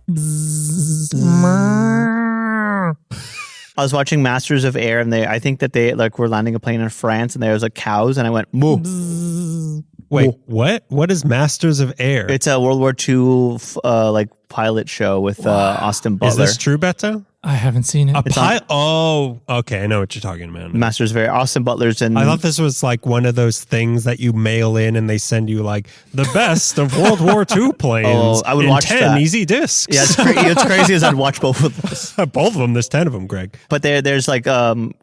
I was watching Masters of Air, and I think that they were landing a plane in France, and there was cows, and I went moo. Wait, what? What is Masters of Air? It's a World War II pilot show with Austin Butler. Is this true, Beto? I haven't seen it. Oh, okay. I know what you're talking about. Masters of Air. Austin Butler's in. I thought this was one of those things that you mail in and they send you the best of World War II planes. Oh, I would watch 10 that. easy discs. Yeah, it's crazy as I'd watch both of those. Both of them. There's 10 of them, Greg. But there's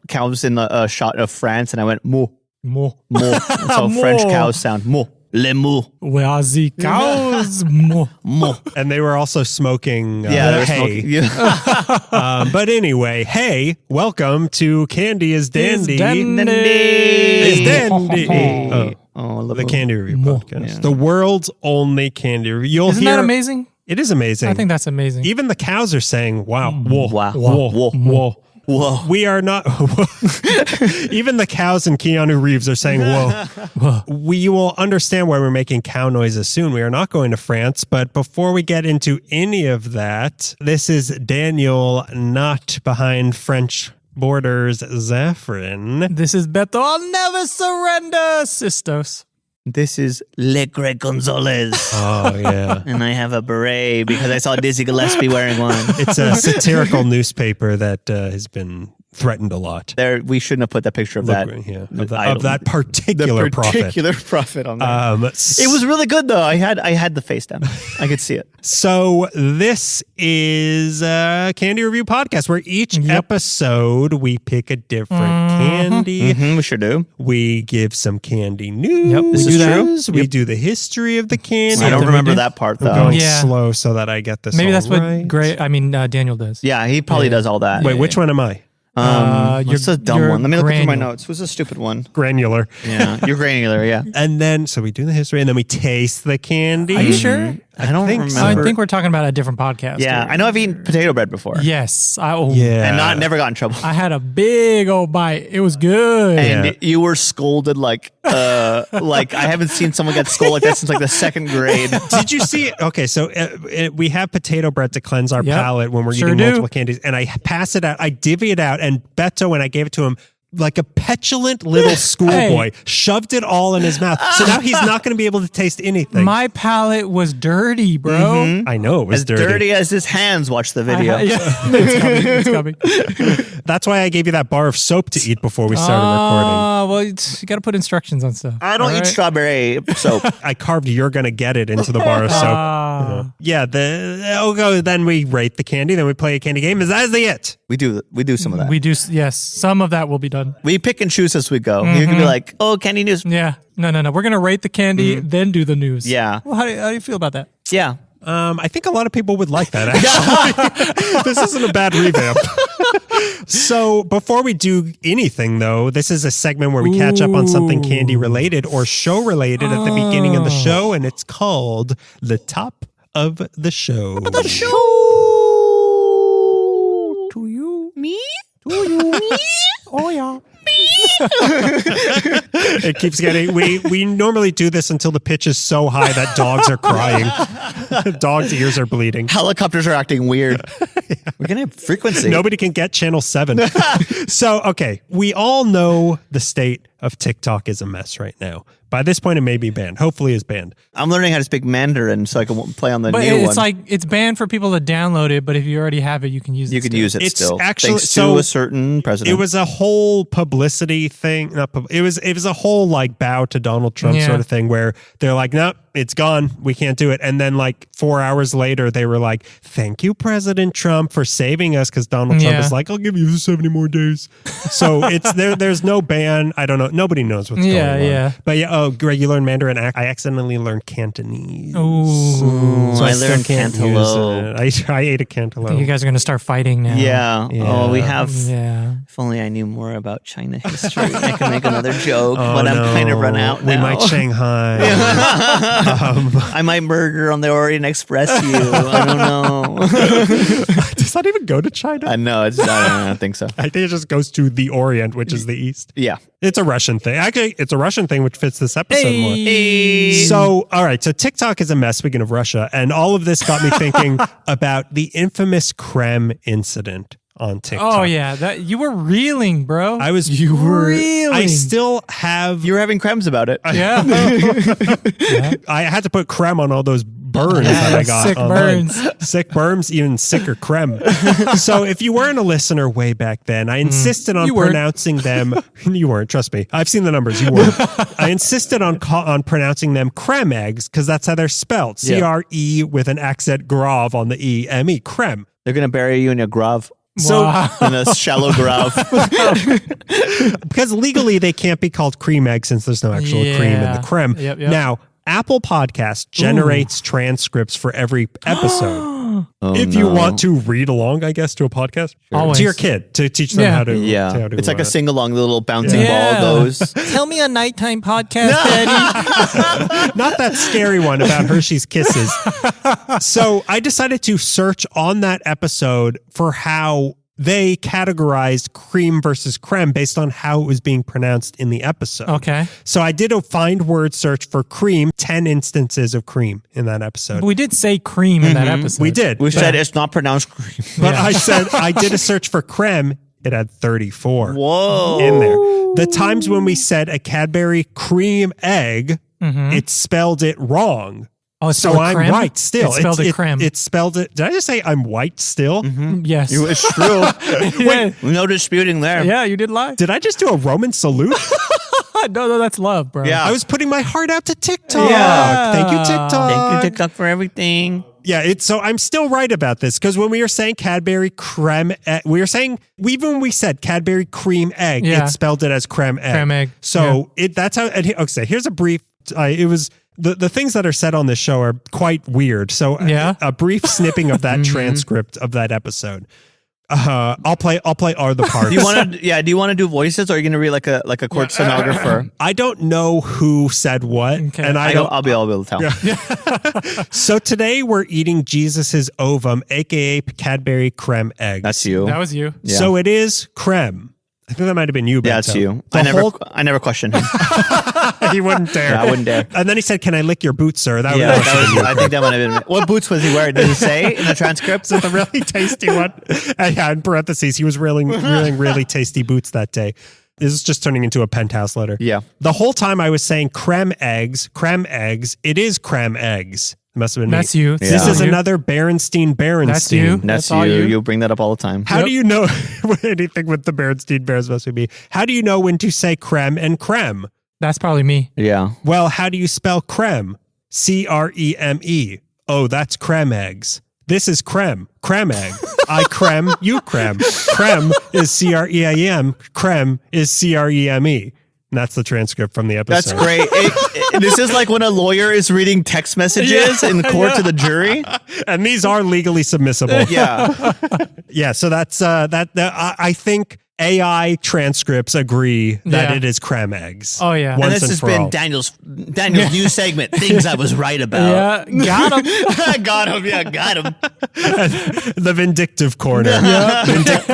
cows in a shot of France, and I went moo. Moo. Moo. That's how French cows sound. Moo. Le moo. Where are the cows? Moo. Moo. And they were also smoking they're hay. smoking. Yeah. But anyway, hey, welcome to Candy is Dandy. Is dandy. Is Dandy. I love The Candy Review podcast. Yeah. The world's only Candy Review. Isn't that amazing? It is amazing. I think that's amazing. Even the cows are saying, wow, whoa, Wow. whoa, Whoa. whoa. Whoa. We are not. Even the cows and Keanu Reeves are saying, whoa. We will understand why we're making cow noises soon. We are not going to France. But before we get into any of that, this is Daniel, not behind French borders, Zafrin. This is Beto. I'll never surrender, sisters. This is Le Greg Gonzalez. Oh, yeah. And I have a beret because I saw Dizzy Gillespie wearing one. It's a satirical newspaper that has been threatened a lot. We shouldn't have put that picture of that. Yeah, of that particular prophet on there. It was really good though. I had the face down. I could see it. So this is a Candy Review podcast where each episode we pick a different candy. Mm-hmm, we sure do. We give some candy news. Yep, this is true. We do the history of the candy. I don't remember that part though. I'm going slow so that I get this. Maybe that's right. what Daniel does. Yeah, he probably does all that. Wait, which one am I? What's the dumb one? Let me look through my granular. notes. What's the stupid one? Granular. Yeah, you're granular, yeah. And then, so we do the history and then we taste the candy. Are you sure? I don't think remember. so. I think we're talking about a different podcast. Yeah, I know I've eaten potato bread before. Yes. And never got in trouble. I had a big old bite. It was good. And you were scolded like I haven't seen someone get scolded like that since the second grade. Did you see it? Okay, so we have potato bread to cleanse our palate when we're eating multiple candies, and I pass it out, I divvy it out, and Beto, when I gave it to him, like a petulant little schoolboy, shoved it all in his mouth. So now he's not going to be able to taste anything. My palate was dirty, bro. Mm-hmm. I know it was as dirty as his hands. Watch the video. It's coming. That's why I gave you that bar of soap to eat before we started recording. Well, you got to put instructions on stuff. I don't eat strawberry soap. I carved "You're gonna get it" into the bar of soap. Then we rate the candy. Then we play a candy game. Is that it? We do some of that. We do, yes. Some of that will be done. We pick and choose as we go. You can be like, oh, candy news. Yeah. No. We're going to rate the candy, then do the news. Yeah. Well, how do you feel about that? Yeah. I think a lot of people would like that, actually. This isn't a bad revamp. So before we do anything, though, this is a segment where we catch up on something candy related or show related at the beginning of the show, and it's called The Top of the Show. Top of the show. To you. Me? To you. Me? Oh, yeah. It keeps getting. We normally do this until the pitch is so high that dogs are crying. Dogs' ears are bleeding. Helicopters are acting weird. We're going to have frequency. Nobody can get channel 7. So, okay, we all know the state of TikTok is a mess right now. By this point, it may be banned. Hopefully, it's banned. I'm learning how to speak Mandarin so I can play on the But new it's one. it's banned for people to download it, but if you already have it, you can use it. You can use it It's still. actually- thanks so to a certain president. It was a whole publicity thing. It was a whole bow to Donald Trump sort of thing where they're like, nope, it's gone. We can't do it. And then 4 hours later, they were like, thank you, President Trump, for saving us, because Donald Trump is like, I'll give you 70 more days. So it's there's no ban. I don't know. Nobody knows what's going on. Yeah. But Greg, you learned Mandarin. I accidentally learned Cantonese. Ooh. So I still learned can't use cantaloupe. it. I ate a cantaloupe. You guys are going to start fighting now. Yeah. Oh, we have. Yeah. If only I knew more about China history, I could make another joke, but I'm kind of run out now. We might Shanghai. I might murder on the Orient Express you. I don't know. Does that even go to China? I know. I don't think so. I think it just goes to the Orient, which is the East. Yeah. It's a Russian thing. Actually, it's a Russian thing, which fits this episode more. Hey. So, all right. So TikTok is a mess, speaking of Russia. And all of this got me thinking about the infamous Krem incident on TikTok. Oh yeah, that you were reeling, bro. You were reeling. I still have. You were having crems about it. Yeah. I had to put creme on all those burns that I got. Sick online. burns. Sick burns, even sicker creme. So if you weren't a listener way back then, I insisted on You weren't. pronouncing them. You weren't, trust me. I've seen the numbers. You weren't. I insisted on pronouncing them creme eggs because that's how they're spelled. C-R-E with an accent grave on the E. M-E, creme. They're going to bury you in a grave. So In a shallow grave. because legally they can't be called cream egg since there's no actual cream in the creme. Yep. Now, Apple Podcast generates transcripts for every episode. If you want to read along, I guess, to a podcast Always. to your kid to teach them how to. Yeah. how to, It's like a sing along. The little bouncing Yeah. ball goes. Tell me a nighttime podcast, Daddy. not that scary one about Hershey's Kisses. So I decided to search on that episode for how they categorized cream versus creme based on how it was being pronounced in the episode. Okay. So I did a find word search for cream, 10 instances of cream in that episode. We did say cream in that episode. We did. We said it's not pronounced cream. But I said I did a search for creme. It had 34 Whoa. in there. The times when we said a Cadbury cream egg, it spelled it wrong. Oh, it's So spelled I'm creme? right still. It spelled it creme. It spelled it. Did I just say I'm white still? Yes. It's true. Yeah. No disputing there. Yeah, you did lie. Did I just do a Roman salute? No, that's love, bro. Yeah. I was putting my heart out to TikTok. Yeah. Thank you, TikTok. Thank you, TikTok, for everything. Yeah, so I'm still right about this because when we were saying Cadbury creme, we were saying even when we said Cadbury cream egg, Yeah. it spelled it as creme egg. Creme egg. So that's how. Okay, here's a brief. It was the things that are said on this show are quite weird. So a brief snipping of that transcript of that episode. I'll play are the parts. Do you want to? Yeah. Do you want to do voices, or are you going to read like a court stenographer? I don't know who said what, Okay. and I'll be able to tell. So today we're eating Jesus's ovum, aka Cadbury creme eggs. That's you. That was you. Yeah. So it is creme. I think that might have been you. Yeah, it's Beto. you. The I never questioned him. he wouldn't dare. Yeah, I wouldn't dare. And then he said, "Can I lick your boots, sir?" That Yeah, was I think that might have been. What boots was he wearing? Does it say in the transcript? the really tasty one. And yeah, in parentheses, he was wearing really tasty boots that day. This is just turning into a penthouse letter. Yeah. The whole time I was saying creme eggs. It is creme eggs. It must have been That's me. you. This Yeah. is another Berenstein. That's you. That's all you. you. You bring that up all the time. How do you know anything with the Berenstein Bears must be me? How do you know when to say creme and creme? That's probably me. Yeah. Well, how do you spell creme? C-R-E-M-E. Oh, that's creme eggs. This is creme egg. I creme, you creme. Creme is C-R-E-I-M. Creme is C-R-E-M-E. And that's the transcript from the episode. That's great. This is like when a lawyer is reading text messages in court to the jury. And these are legally submissible. Yeah. Yeah, so that's I think AI transcripts agree that Yeah. it is creme eggs. Oh, yeah. Once And this and has for been all. Daniel's new segment, Things I Was Right About. Yeah, got him. Got him. Yeah, got him. The vindictive corner.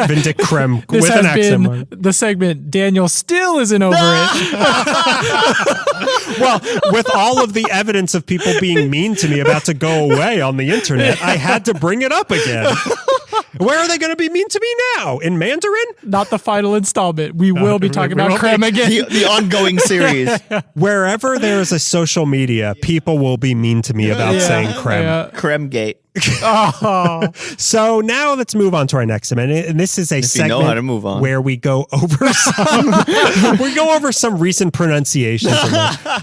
Vindic creme This with has an accent been mark. the segment. Daniel still isn't over it. Well, with all of the evidence of people being mean to me about to go away on the internet, I had to bring it up again. Where are they going to be mean to me now? In Mandarin? Not the final installment. We will be talking we about will creme be. again. The ongoing series. Wherever there is a social media, people will be mean to me about saying creme. Yeah. Creme Gate. Oh, So now let's move on to our next segment. And this is a you segment know how to move on. where we go over some recent pronunciations.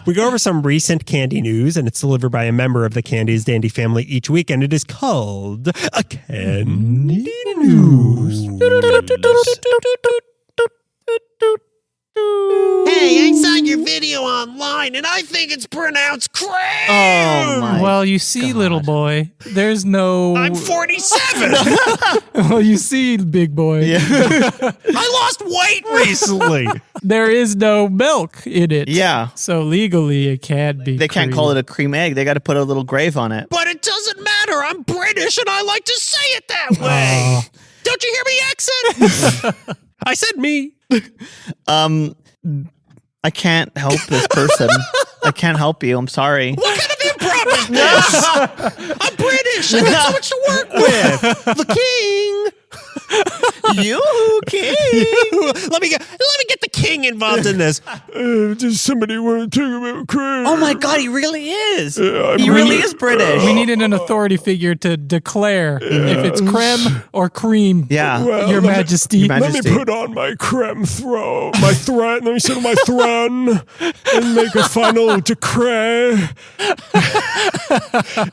We go over some recent candy news, and it's delivered by a member of the Candies Dandy family each week, and it is called a Candy News. Hey, I saw your video online, and I think it's pronounced creme. Oh my. Well, you see, little boy, there's no. I'm 47. Well, you see, big boy, I lost weight recently. there is no milk in it. Yeah. So legally, it can't be. They can't call it a cream egg. They got to put a little grave on it. But it doesn't matter. I'm British, and I like to say it that way. Don't you hear me accent? I said me. I can't help this person. I can't help you. I'm sorry. What kind of improv is this? I'm British. I got so much to work with. The king. You king. Let me get the king involved in this. Does somebody want to talk about crime? Oh my God, he really is. He really is British. We needed an authority figure to declare if it's creme or cream. Yeah. Well, Your Majesty. Your Let Majesty. me put on my creme throne, let me sit on my throne and make a final decree.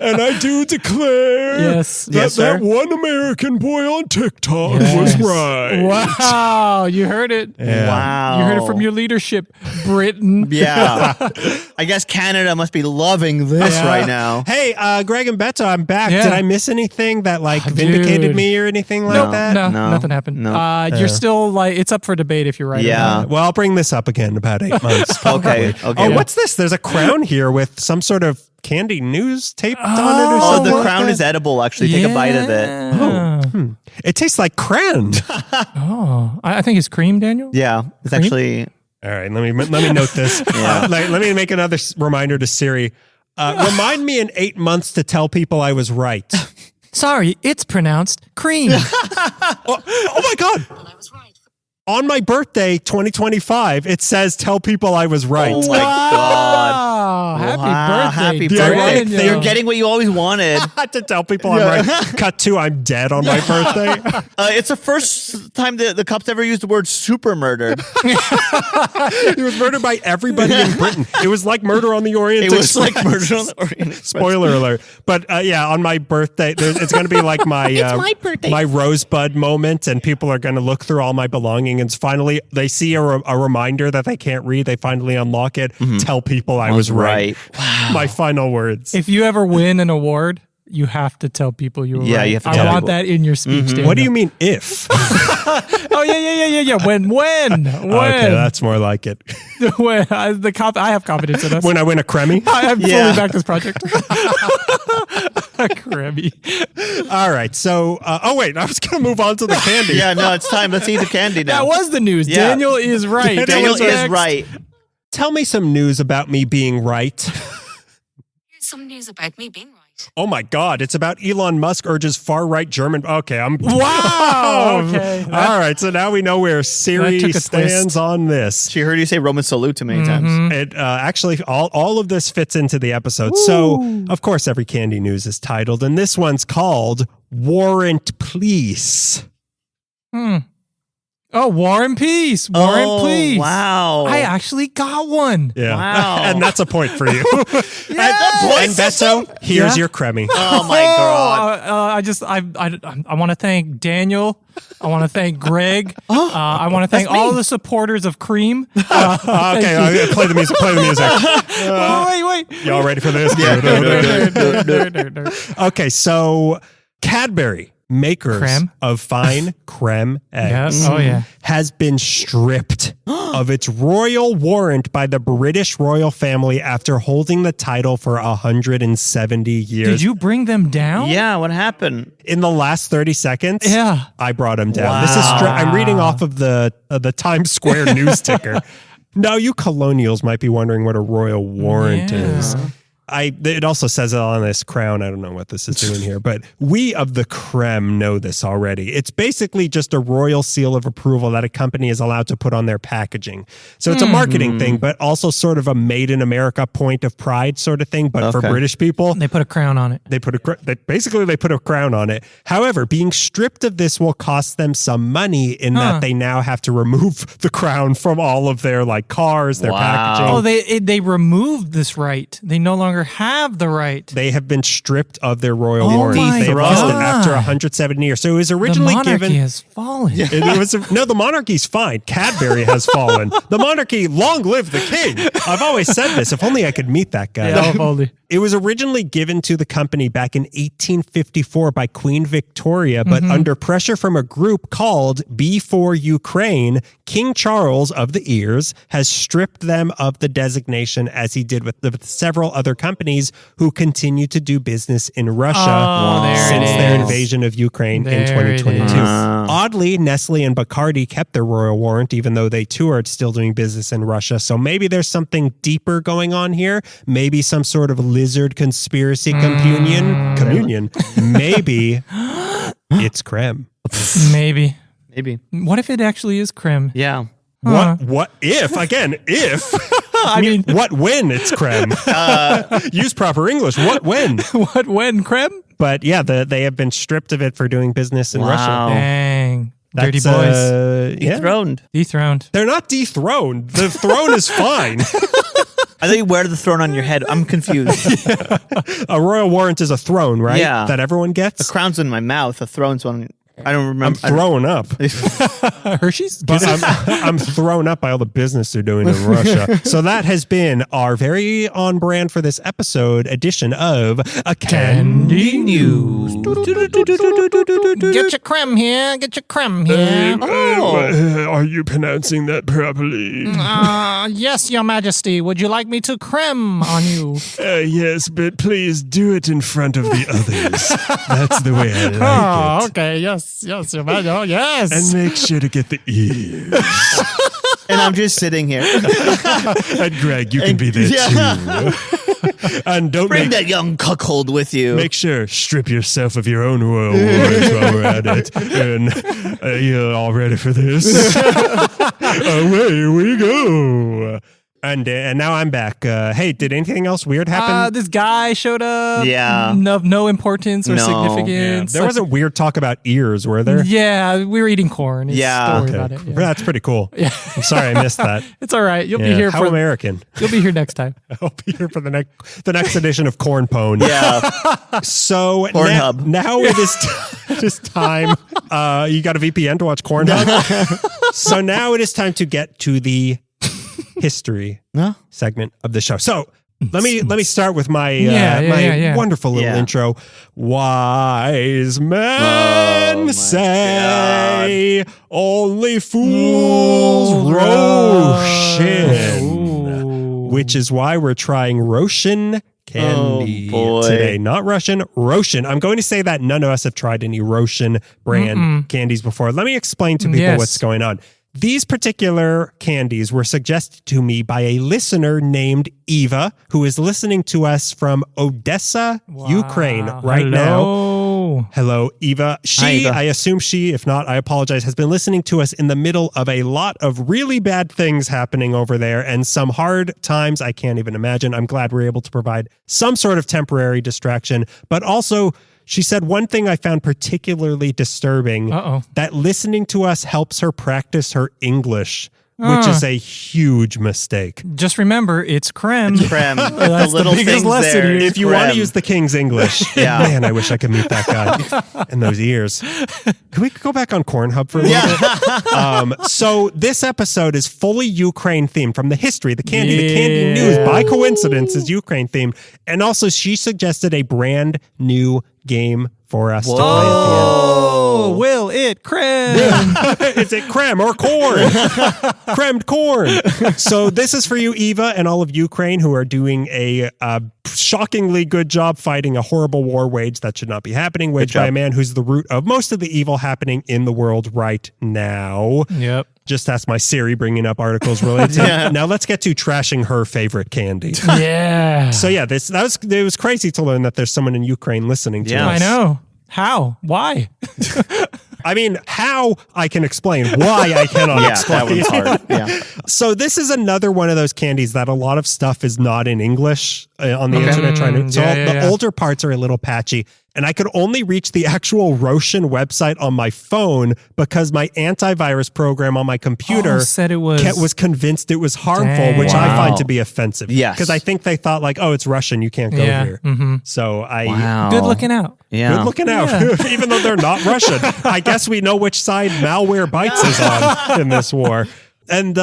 And I do declare Yes. Yes, sir. that one American boy on TikTok Yes. was right. Wow, you heard it. Wow. You heard it from your leadership, Britain. Yeah. I guess Canada must be loving this Yeah. right now. Hey, Greg and Beto, I'm back. Yeah. Did I miss anything that vindicated Dude. me or anything like Nope, that? no, No. nothing happened. No. You're still it's up for debate if you're right. Yeah. Or Well, I'll bring this up again in about 8 months. Okay. Okay. Oh, what's this? There's a crown here with some sort of candy news taped on it or Oh, something. the like crown that? is edible. Actually, take a bite of it. it. It tastes like cran. Oh, I think it's cream, Daniel. Yeah, it's actually. All right, let me note this. Let me make another reminder to Siri. Remind me in 8 months to tell people I was right. Sorry, it's pronounced cream. Oh my God. I was right. On my birthday, 2025, it says tell people I was right. Oh my God! Wow, happy Wow, birthday. Happy Yeah, birthday! right. You're getting what you always wanted. To tell people I'm right. Cut to I'm dead on my birthday. It's the first time the cops ever used the word super murdered. He was murdered by everybody in Britain. It was like Murder on the Orient It was Express. like murder on the Orient Express. Spoiler alert. But yeah, on my birthday, it's going to be like my my birthday. my rosebud moment, and people are going to look through all my belongings. And finally, they see a reminder that they can't read. They finally unlock it. Tell people I was right. Wow. My final words. If you ever win an award, you have to tell people you were right. you have to I tell want people. that in your speech. Daniel. What do you mean if? Oh yeah. When? Okay, that's more like it. When I have confidence in us. When I win a Cremmy. I have fully Yeah. backed this project. Crabby. All right. So, oh wait, I was going to move on to the candy. Yeah, no, it's time. Let's eat the candy now. That was the news. Yeah. Daniel is right. Daniel What's is next? right. Tell me some news about me being right. Here's some news about me being right. Oh my God, it's about Elon Musk urges far-right German. Okay, I'm. Wow. Okay. All right, so now we know where Siri That took a stands twist. on this. She heard you say Roman salute too many times. It actually all of this fits into the episode. So, of course, every candy news is titled, and this one's called Warrant Please. Oh, War and Peace. War and Peace. Wow. I actually got one. Yeah, Wow. and that's a point for you. Yes! And Beto, here's Yeah. your Cremmy. Oh my God. I want to thank Daniel. I want to thank Greg. I want to thank all the supporters of Cream. Okay, play the music. Play the music. Wait. Y'all ready for this? Okay, so Cadbury, makers Creme? of fine creme eggs, Yes. Oh, yeah. has been stripped of its royal warrant by the British royal family after holding the title for 170 years. Did you bring them down? Yeah, what happened? In the last 30 seconds, Yeah. I brought them down. This is I'm reading off of the Times Square news ticker. Now, you colonials might be wondering what a royal warrant is. It also says it on this crown. I don't know what this is doing here, but we of the creme know this already. It's basically just a royal seal of approval that a company is allowed to put on their packaging. So it's a marketing thing, but also sort of a made in America point of pride sort of thing. But for British people, They put a crown on it. they put a crown on it. However, being stripped of this will cost them some money in that they now have to remove the crown from all of their cars, their packaging. Oh, they removed this right. They no longer longer have the right. They have been stripped of their royal Oh warrant. my They have lost it God. after 170 years. So it was The originally monarchy given. has fallen. No, the monarchy's fine. Cadbury has fallen. The monarchy, long live the king. I've always said this. If only I could meet that guy. Yeah, if only. It was originally given to the company back in 1854 by Queen Victoria, but under pressure from a group called B4 Ukraine, King Charles of the Ears has stripped them of the designation, as he did with several other companies who continue to do business in Russia there since it their is. invasion of Ukraine in There it 2022. is. Oddly, Nestle and Bacardi kept their royal warrant, even though they too are still doing business in Russia. So maybe there's something deeper going on here. Maybe some sort of lizard conspiracy communion. Maybe it's creme. Maybe. Maybe. What if it actually is creme? Yeah. What if, again, if, I mean, what when it's creme? Use proper English. What when? what when creme? But yeah, they have been stripped of it for doing business in Russia. Wow. Dang. Dirty That's, boys. Yeah. Dethroned. Dethroned. They're not dethroned. The throne is fine. I thought you wear the throne on your head. I'm confused. A royal warrant is a throne, right? Yeah. That everyone gets. The crown's in my mouth. A throne's on. I don't I'm remember. thrown up. Hershey's? But I'm thrown up by all the business they're doing in Russia. So that has been our very on brand for this episode edition of a Candy News. Get your creme here. Get your creme here. Are you pronouncing that properly? Yes, Your Majesty. Would you like me to creme on you? Yes, but please do it in front of the others. That's the way I like Oh, okay. Yes, Your Majesty. Oh, yes. And make sure to get the ears. And I'm just sitting here. And Greg, you can be there too. And don't Bring that young cuckold with you. make sure strip yourself of your own royal warrants while we're at it. And you're all ready for this? Away we go. And now I'm back. Hey, did anything else weird happen? This guy showed up. Yeah. No importance or No. significance. There wasn't weird talk about ears, were there? Yeah, we were eating corn. Yeah. Don't worry Okay. about it. Yeah. That's pretty cool. Yeah. I'm sorry I missed that. It's all right. You'll be Yeah. here How American. You'll be here next time. I'll be here for the next edition of Corn Pone. Yeah. So Pornhub. now it is time. You got a VPN to watch Cornhub? So now it is time to get to the history segment of the show. So let me start with my wonderful little intro. Wise men say only fools Roshen, which is why we're trying Roshen candy today. Not Russian, Roshen. I'm going to say that none of us have tried any Roshen brand candies before. Let me explain to people what's going on. These particular candies were suggested to me by a listener named Eva, who is listening to us from Odessa, Ukraine right now. Hello, Eva. Hi, Eva. I assume she, if not, I apologize, has been listening to us in the middle of a lot of really bad things happening over there and some hard times I can't even imagine. I'm glad we're able to provide some sort of temporary distraction, but also she said one thing I found particularly disturbing, that listening to us helps her practice her English, which is a huge mistake. Just remember, it's creme. Creme. That's the little the biggest things lesson there. here. If you want to use the King's English, man, I wish I could meet that guy and those ears. Can we go back on Cornhub for a little bit? So this episode is fully Ukraine themed from the history. The candy news, by coincidence, is Ukraine themed. And also she suggested a brand new game for us to play at the end. Oh, will it creme? Is it creme or corn? Cremed corn. So this is for you, Eva, and all of Ukraine who are doing a shockingly good job fighting a horrible war waged that should not be happening, waged by a man who's the root of most of the evil happening in the world right now. Yep. Just ask my Siri bringing up articles related to it. Now let's get to trashing her favorite candy. Yeah. So yeah, it was crazy to learn that there's someone in Ukraine listening to us. I know. How? Why? I mean, how I can explain, why I cannot explain. That one's hard. Yeah. So this is another one of those candies that a lot of stuff is not in English on the internet. The older parts are a little patchy. And I could only reach the actual Roshen website on my phone because my antivirus program on my computer said it was convinced it was harmful, Dang. which I Wow. find to be offensive. Yes. Because I think they thought like, oh, it's Russian, you can't go here. So Wow. Good looking out. Yeah. Good looking out, even though they're not Russian. I guess we know which side Malware Bytes is on in this war. And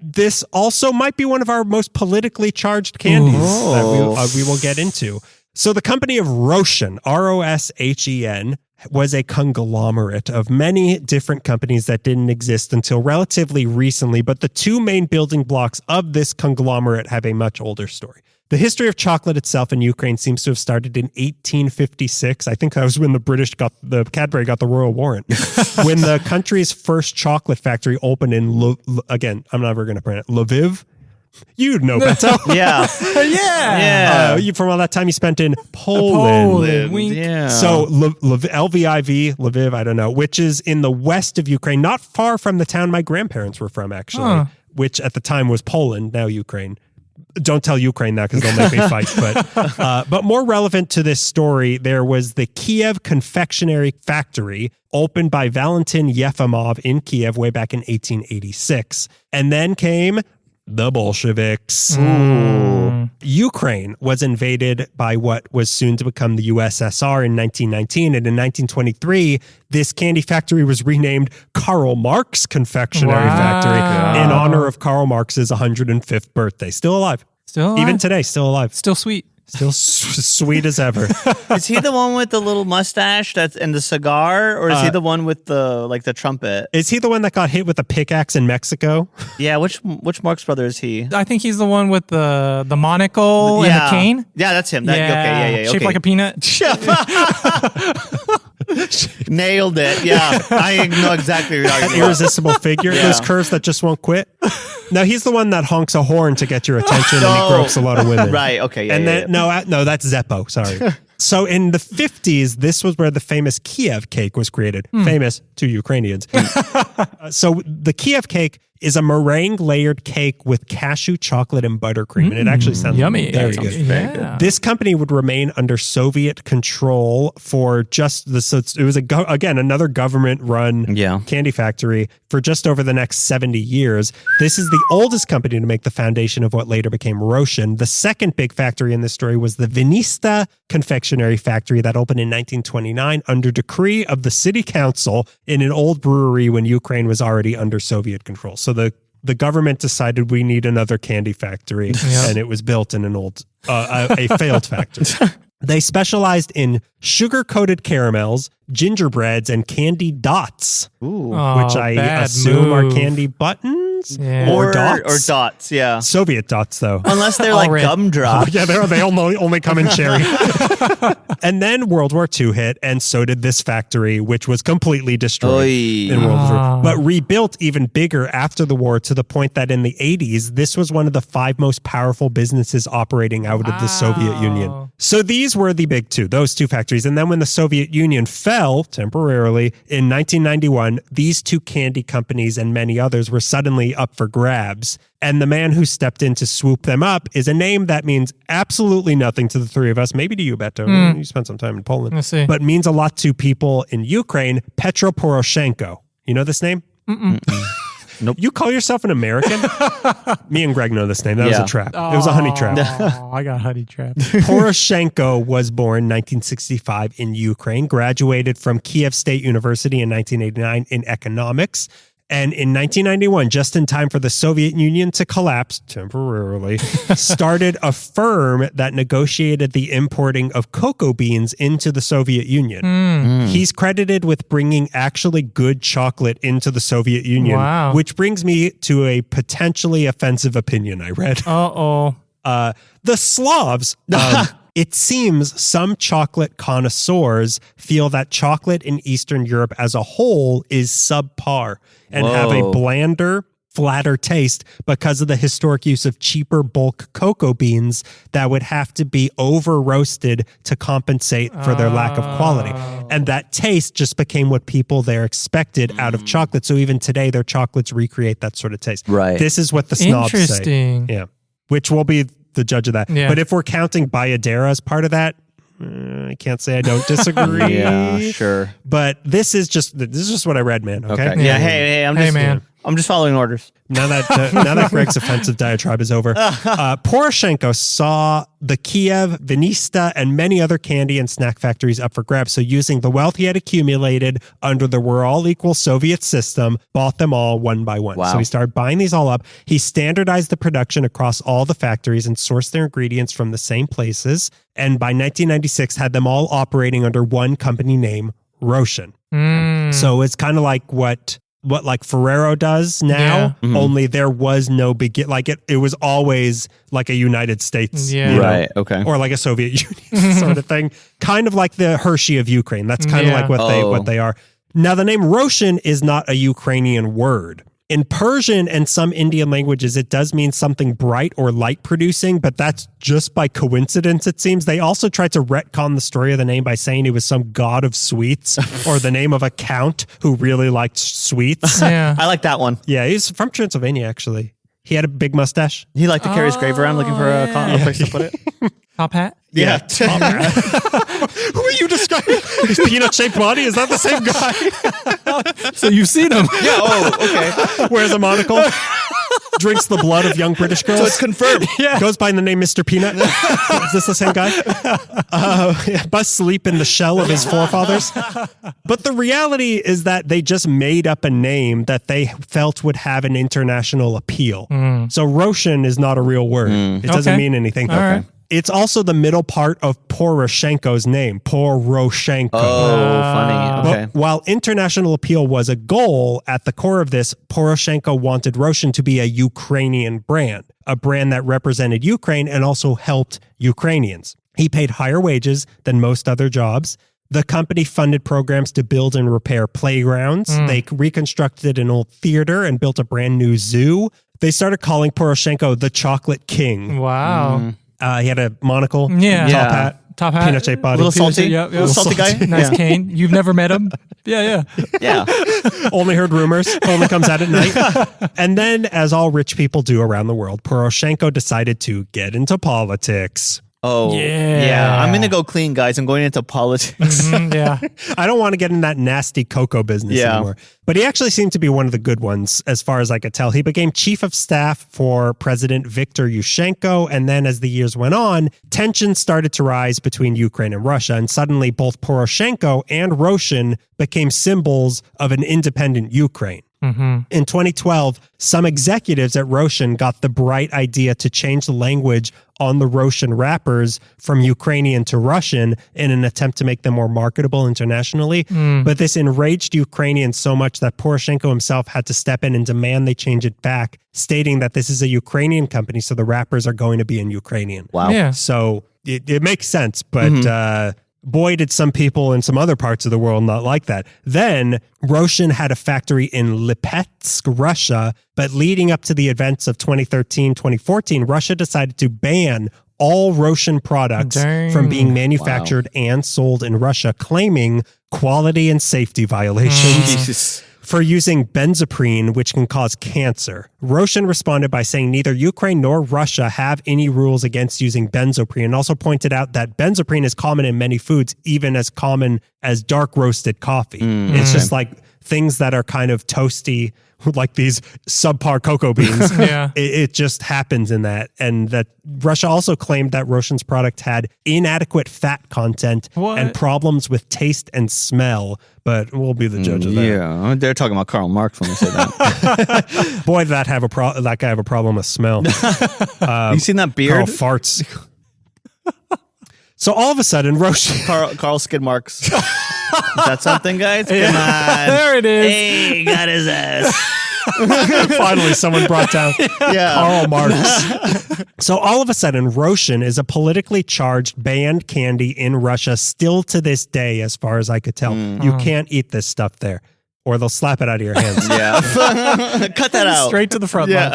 this also might be one of our most politically charged candies that we will get into. So the company of Roshen, Roshen, was a conglomerate of many different companies that didn't exist until relatively recently, but the two main building blocks of this conglomerate have a much older story. The history of chocolate itself in Ukraine seems to have started in 1856. I think that was when the Cadbury got the royal warrant. When the country's first chocolate factory opened in, again, I'm never going to pronounce it, Lviv. You'd know better. Yeah. From all that time you spent in Poland. Wink. Yeah. So Lviv, I don't know, which is in the west of Ukraine, not far from the town my grandparents were from, actually, which at the time was Poland, now Ukraine. Don't tell Ukraine that because they'll make me fight. But more relevant to this story, there was the Kyiv Confectionery Factory opened by Valentin Yefimov in Kyiv way back in 1886. And then came the Bolsheviks. Ukraine was invaded by what was soon to become the USSR in 1919. And in 1923, this candy factory was renamed Karl Marx Confectionery Factory in honor of Karl Marx's 105th birthday. Still alive. Still alive? Even today, still alive. Still sweet. Still sweet as ever. Is he the one with the little mustache that's and the cigar, or is he the one with the trumpet? Is he the one that got hit with a pickaxe in Mexico? Yeah, which Marx brother is he? I think he's the one with the monocle and the cane. Yeah, that's him. Shaped okay. like a peanut. Nailed it. Yeah, I know exactly what you're talking That about. irresistible figure. Yeah. Those curves that just won't quit. No, he's the one that honks a horn to get your attention and he gropes a lot of women. Right, okay. Yeah, And yeah, then, no, that's Zeppo. Sorry. So in the 50s, this was where the famous Kiev cake was created. Famous to Ukrainians. So the Kiev cake is a meringue layered cake with cashew chocolate and buttercream. And it actually sounds Yummy. very That good. sounds very good. This company would remain under Soviet control for just the, so it was again another government-run candy factory for just over the next 70 years. This is the oldest company to make the foundation of what later became Roshen. The second big factory in this story was the Vinista Confectionery Factory that opened in 1929 under decree of the city council in an old brewery when Ukraine was already under Soviet control. So the government decided we need another candy factory, and it was built in an old, a failed factory. They specialized in sugar-coated caramels, gingerbreads, and candy dots, which I assume are candy buttons or dots. Or dots, yeah. Soviet dots, though. Unless they're like gumdrops. Yeah, they only come in cherry. And then World War II hit, and so did this factory, which was completely destroyed in World War II. But rebuilt even bigger after the war to the point that in the 80s, this was one of the 5 most powerful businesses operating out of the Soviet Union. So these were the big two, those two factories. And then when the Soviet Union fell temporarily in 1991, these two candy companies and many others were suddenly up for grabs. And the man who stepped in to swoop them up is a name that means absolutely nothing to the three of us. Maybe to you, Beto. You spent some time in Poland. Let's see. But means a lot to people in Ukraine. Petro Poroshenko. You know this name? Nope. You call yourself an American? Me and Greg know this name. That was a trap. It was a honey trap. Oh, I got honey trap. Poroshenko was born 1965 in Ukraine, graduated from Kyiv State University in 1989 in economics. And in 1991, just in time for the Soviet Union to collapse temporarily, started a firm that negotiated the importing of cocoa beans into the Soviet Union. He's credited with bringing actually good chocolate into the Soviet Union, which brings me to a potentially offensive opinion I read. The Slavs... It seems some chocolate connoisseurs feel that chocolate in Eastern Europe as a whole is subpar and have a blander, flatter taste because of the historic use of cheaper bulk cocoa beans that would have to be over roasted to compensate for their lack of quality. And that taste just became what people there expected out of chocolate. So even today, their chocolates recreate that sort of taste. Right. This is what the snobs say. Interesting. Yeah. Which will be the judge of that. Yeah. But if we're counting Bayadera as part of that, I can't say I don't disagree. Yeah, sure. But this is just what I read, man. Okay. Yeah. Hey, I'm just following orders. Now that Greg's offensive diatribe is over, Poroshenko saw the Kyiv, Vinista, and many other candy and snack factories up for grabs. So using the wealth he had accumulated under the We're All Equal Soviet system, bought them all one by one. Wow. So he started buying these all up. He standardized the production across all the factories and sourced their ingredients from the same places. And by 1996, had them all operating under one company name, Roshen. So it's kind of like what like Ferrero does now, only there was no it was always like a United States, right? Okay, or like a Soviet Union sort of thing, kind of like the Hershey of Ukraine. That's kind of like what they are. Now, the name Roshen is not a Ukrainian word. In Persian and some Indian languages, it does mean something bright or light producing, but that's just by coincidence, it seems. They also tried to retcon the story of the name by saying he was some god of sweets or the name of a count who really liked sweets. Yeah. I like that one. Yeah, he's from Transylvania, actually. He had a big mustache. He liked to carry his grave around looking for a place to put it. Top hat? Yeah. Top hat. Who are you describing? His peanut-shaped body? Is that the same guy? So you've seen him. Yeah, okay. Wears a monocle. Drinks the blood of young British girls. So it's confirmed. Goes by the name Mr. Peanut. Is this the same guy? Must sleep in the shell of his forefathers. But the reality is that they just made up a name that they felt would have an international appeal. So Roshen is not a real word. It doesn't mean anything. All right. It's also the middle part of Poroshenko's name, Poroshenko. Oh, funny. Okay. But while international appeal was a goal, at the core of this, Poroshenko wanted Roshen to be a Ukrainian brand, a brand that represented Ukraine and also helped Ukrainians. He paid higher wages than most other jobs. The company funded programs to build and repair playgrounds. They reconstructed an old theater and built a brand new zoo. They started calling Poroshenko the Chocolate King. Wow. He had a monocle, top hat, peanut-shaped body. Little salty. Yep. Little salty guy. Nice cane. You've never met him? Yeah. Only heard rumors. Only comes out at night. And then, as all rich people do around the world, Poroshenko decided to get into politics. Oh, yeah. I'm going to go clean, guys. I'm going into politics. Yeah. I don't want to get in that nasty cocoa business anymore. But he actually seemed to be one of the good ones, as far as I could tell. He became chief of staff for President Viktor Yushchenko. And then as the years went on, tensions started to rise between Ukraine and Russia. And suddenly both Poroshenko and Roshen became symbols of an independent Ukraine. In 2012, some executives at Roshen got the bright idea to change the language on the Roshen wrappers from Ukrainian to Russian in an attempt to make them more marketable internationally. But this enraged Ukrainians so much that Poroshenko himself had to step in and demand they change it back, stating that this is a Ukrainian company, so the wrappers are going to be in Ukrainian. Wow. Yeah. So it makes sense, but boy, did some people in some other parts of the world not like that. Then Roshen had a factory in Lipetsk, Russia, but leading up to the events of 2013, 2014, Russia decided to ban all Roshen products from being manufactured and sold in Russia, claiming quality and safety violations. Jesus. For using benzoprine, which can cause cancer. Roshen responded by saying neither Ukraine nor Russia have any rules against using benzoprine, and also pointed out that benzoprine is common in many foods, even as common as dark roasted coffee. It's just like things that are kind of toasty, like these subpar cocoa beans. It just happens in that. And that Russia also claimed that Roshen's product had inadequate fat content and problems with taste and smell. But we'll be the judge of that. Yeah, they're talking about Karl Marx when they say that. Boy, did that guy have a problem with smell. You seen that beard? Karl farts. So all of a sudden, Roshen... Karl Skid Marks. Is that something, guys? Come on. There it is. Hey, got his ass. Finally, someone brought down Karl Marx. So all of a sudden, Roshen is a politically charged banned candy in Russia still to this day, as far as I could tell. You can't eat this stuff there, or they'll slap it out of your hands. Cut that out. Straight to the front line.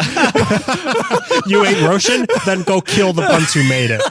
You ate Roshen? Then go kill the ones who made it.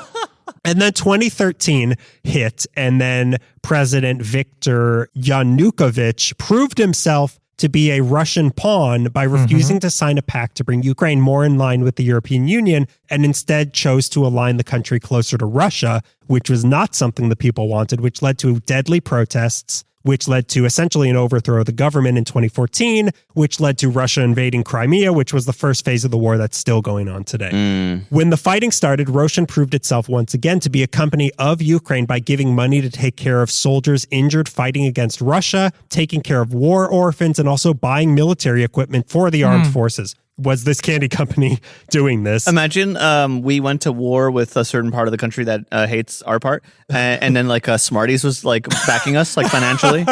And then 2013 hit, and then President Viktor Yanukovych proved himself to be a Russian pawn by refusing to sign a pact to bring Ukraine more in line with the European Union, and instead chose to align the country closer to Russia, which was not something the people wanted, which led to deadly protests, which led to essentially an overthrow of the government in 2014, which led to Russia invading Crimea, which was the first phase of the war that's still going on today. When the fighting started, Roshen proved itself once again to be a company of Ukraine by giving money to take care of soldiers injured fighting against Russia, taking care of war orphans, and also buying military equipment for the armed forces. Was this candy company doing this? Imagine we went to war with a certain part of the country that hates our part, and then like Smarties was like backing us like financially,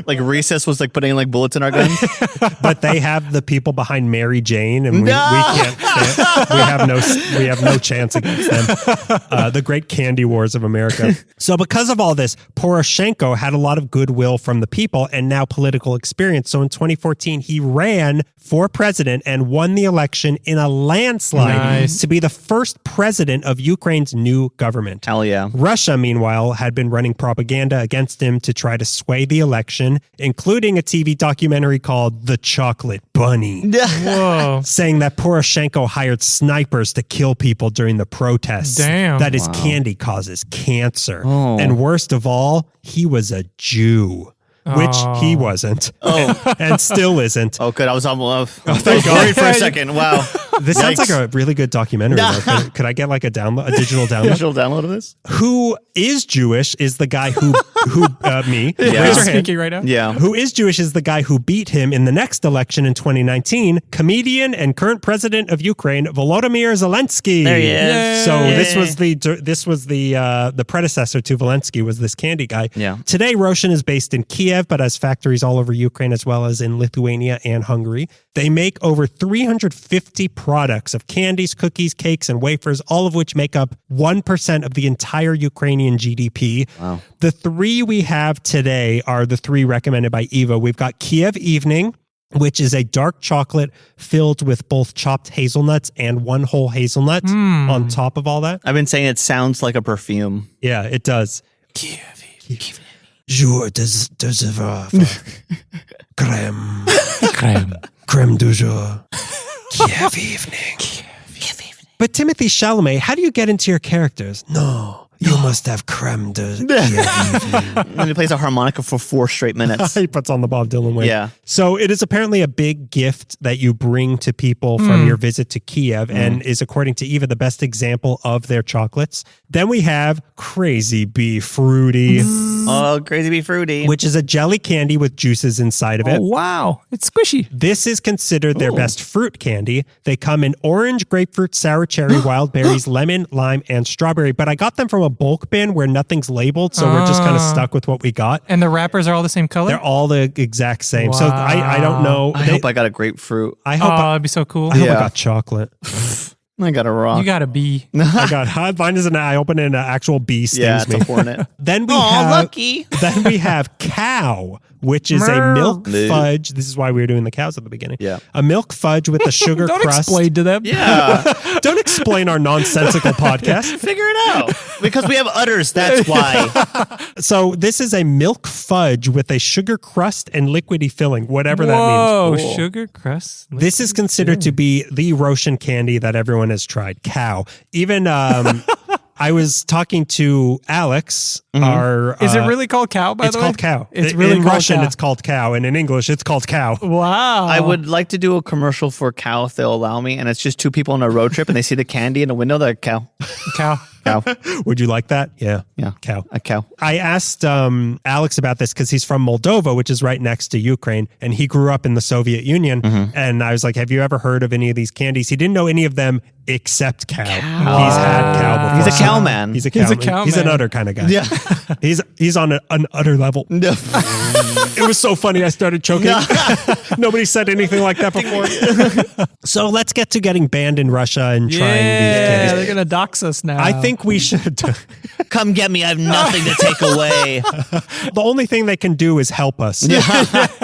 like Recess was like putting like bullets in our guns. But they have the people behind Mary Jane, and we can't. We have no chance against them. The great candy wars of America. So because of all this, Poroshenko had a lot of goodwill from the people and now political experience. So in 2014, he ran for president and won the election in a landslide to be the first president of Ukraine's new government. Hell yeah. Russia, meanwhile, had been running propaganda against him to try to sway the election, including a TV documentary called The Chocolate Bunny. Whoa. Saying that Poroshenko hired snipers to kill people during the protests. Damn. That his candy causes cancer. Oh. And worst of all, he was a Jew. Which he wasn't. And still isn't. Oh, good. I was almost thank God. worried for a second. Wow. This sounds like a really good documentary. Though. Could I get like a digital download? Digital download of this? Who is Jewish is the guy who me. Yeah. Raise your hand. Speaking right now? Yeah. Who is Jewish is the guy who beat him in the next election in 2019, comedian and current president of Ukraine, Volodymyr Zelensky. There he is. So Yay. this was the predecessor to Zelensky, was this candy guy. Yeah. Today, Roshen is based in Kyiv, but has factories all over Ukraine as well as in Lithuania and Hungary. They make over 350 products of candies, cookies, cakes, and wafers, all of which make up 1% of the entire Ukrainian GDP. Wow. The three we have today are the three recommended by Eva. We've got Kyiv Evening, which is a dark chocolate filled with both chopped hazelnuts and one whole hazelnut on top of all that. I've been saying it sounds like a perfume. Yeah, it does. Kyiv. Jour de crème du jour. Kyiv Evening. But Timothy Chalamet, how do you get into your characters? No, you must have crème de Kyiv Evening. And he plays a harmonica for 4 straight minutes. He puts on the Bob Dylan wig. Yeah. So it is apparently a big gift that you bring to people from your visit to Kyiv and is, according to Eva, the best example of their chocolates. Then we have Crazy Bee Fruity, Oh, Crazy Bee Fruity. which is a jelly candy with juices inside of it. Oh, wow. It's squishy. This is considered their best fruit candy. They come in orange, grapefruit, sour cherry, wild berries, lemon, lime, and strawberry. But I got them from a bulk bin where nothing's labeled, so we're just kind of stuck with what we got. And the wrappers are all the same color? They're all the exact same. So I don't know. I hope I got a grapefruit. I hope that'd be so cool. I hope I Yeah. got chocolate. I got a rock. You got to be. I got mine is an I open it and an actual bee stings Yeah, it's me. a hornet. Then we Oh, have lucky. Then we have cow, which is a milk fudge. This is why we were doing the cows at the beginning. Yeah. A milk fudge with a sugar Don't crust. explain to them. Yeah. Don't explain our nonsensical podcast. Figure it out. Because we have udders, that's why. So this is a milk fudge with a sugar crust and liquidy filling, whatever that Whoa, means. sugar crust. This is considered to be the Roshen candy that everyone has tried. Cow. Even I was talking to Alex. Our Is it really called cow, by it's the way? called cow. It's really in called Russian, cow. it's called cow, and in English, it's called cow. Wow. I would like to do a commercial for cow if they'll allow me. And it's just 2 people on a road trip and they see the candy in the window. They're like, cow. Cow. Cow. Would you like that? Yeah. Yeah. Cow. A cow. I asked Alex about this because he's from Moldova, which is right next to Ukraine, and he grew up in the Soviet Union. And I was like, have you ever heard of any of these candies? He didn't know any of them except cow. He's had cow before. He's a cow man. He's a cow. He's a cow He's an man. udder kind of guy. Yeah. He's on an udder level. It was so funny. I started choking. Nobody said anything like that before. So let's get to getting banned in Russia and trying these Yeah, candies. they're going to dox us now. I think we should. Come get me. I have nothing to take away. The only thing they can do is help us.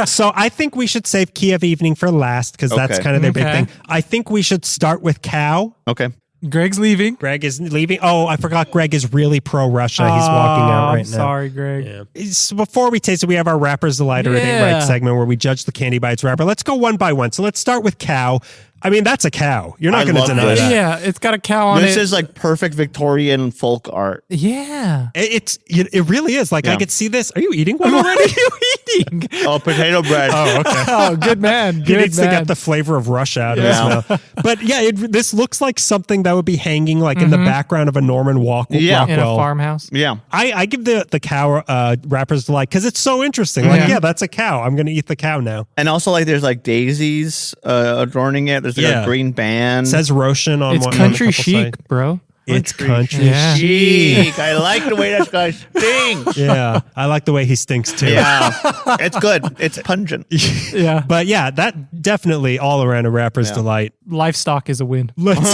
So I think we should save Kyiv Evening for last because that's Okay. kind of their big Okay. thing. I think we should start with cow. Okay. Greg's leaving. Greg is leaving. Oh, I forgot Greg is really pro-Russia. He's walking out right I'm now. sorry, Greg. Yeah. So before we taste it, we have our Rapper's Delight or It Ain't Right segment where we judge the candy by its wrapper. Let's go one by one. So let's start with cow. I mean, that's a cow. You're not going to deny that. Yeah, it's got a cow on it. This is like perfect Victorian folk art. Yeah. It really is. Like, Yeah. I could see this. Are you eating one already? What are you eating? Oh, potato bread. Oh, okay. Oh, good man. He Good needs to man. get the flavor of Russia out of Yeah. his mouth. But yeah, this looks like something that would be hanging like in the background of a Norman Rockwell. Yeah. in a farmhouse. Yeah. I give the cow Rapper's Delight because it's so interesting. Like, yeah, that's a cow. I'm going to eat the cow now. And also, like, there's like daisies adorning it. There's like Yeah. a green band. It says Roshen on It's one. country on a couple chic, sites. bro. It's country Yeah. chic. Chic. I like the way that guy stinks. Yeah, I like the way he stinks too. Yeah. It's good. It's pungent. Yeah. But yeah, that definitely all around a Rapper's Delight. Livestock is a win. Let's.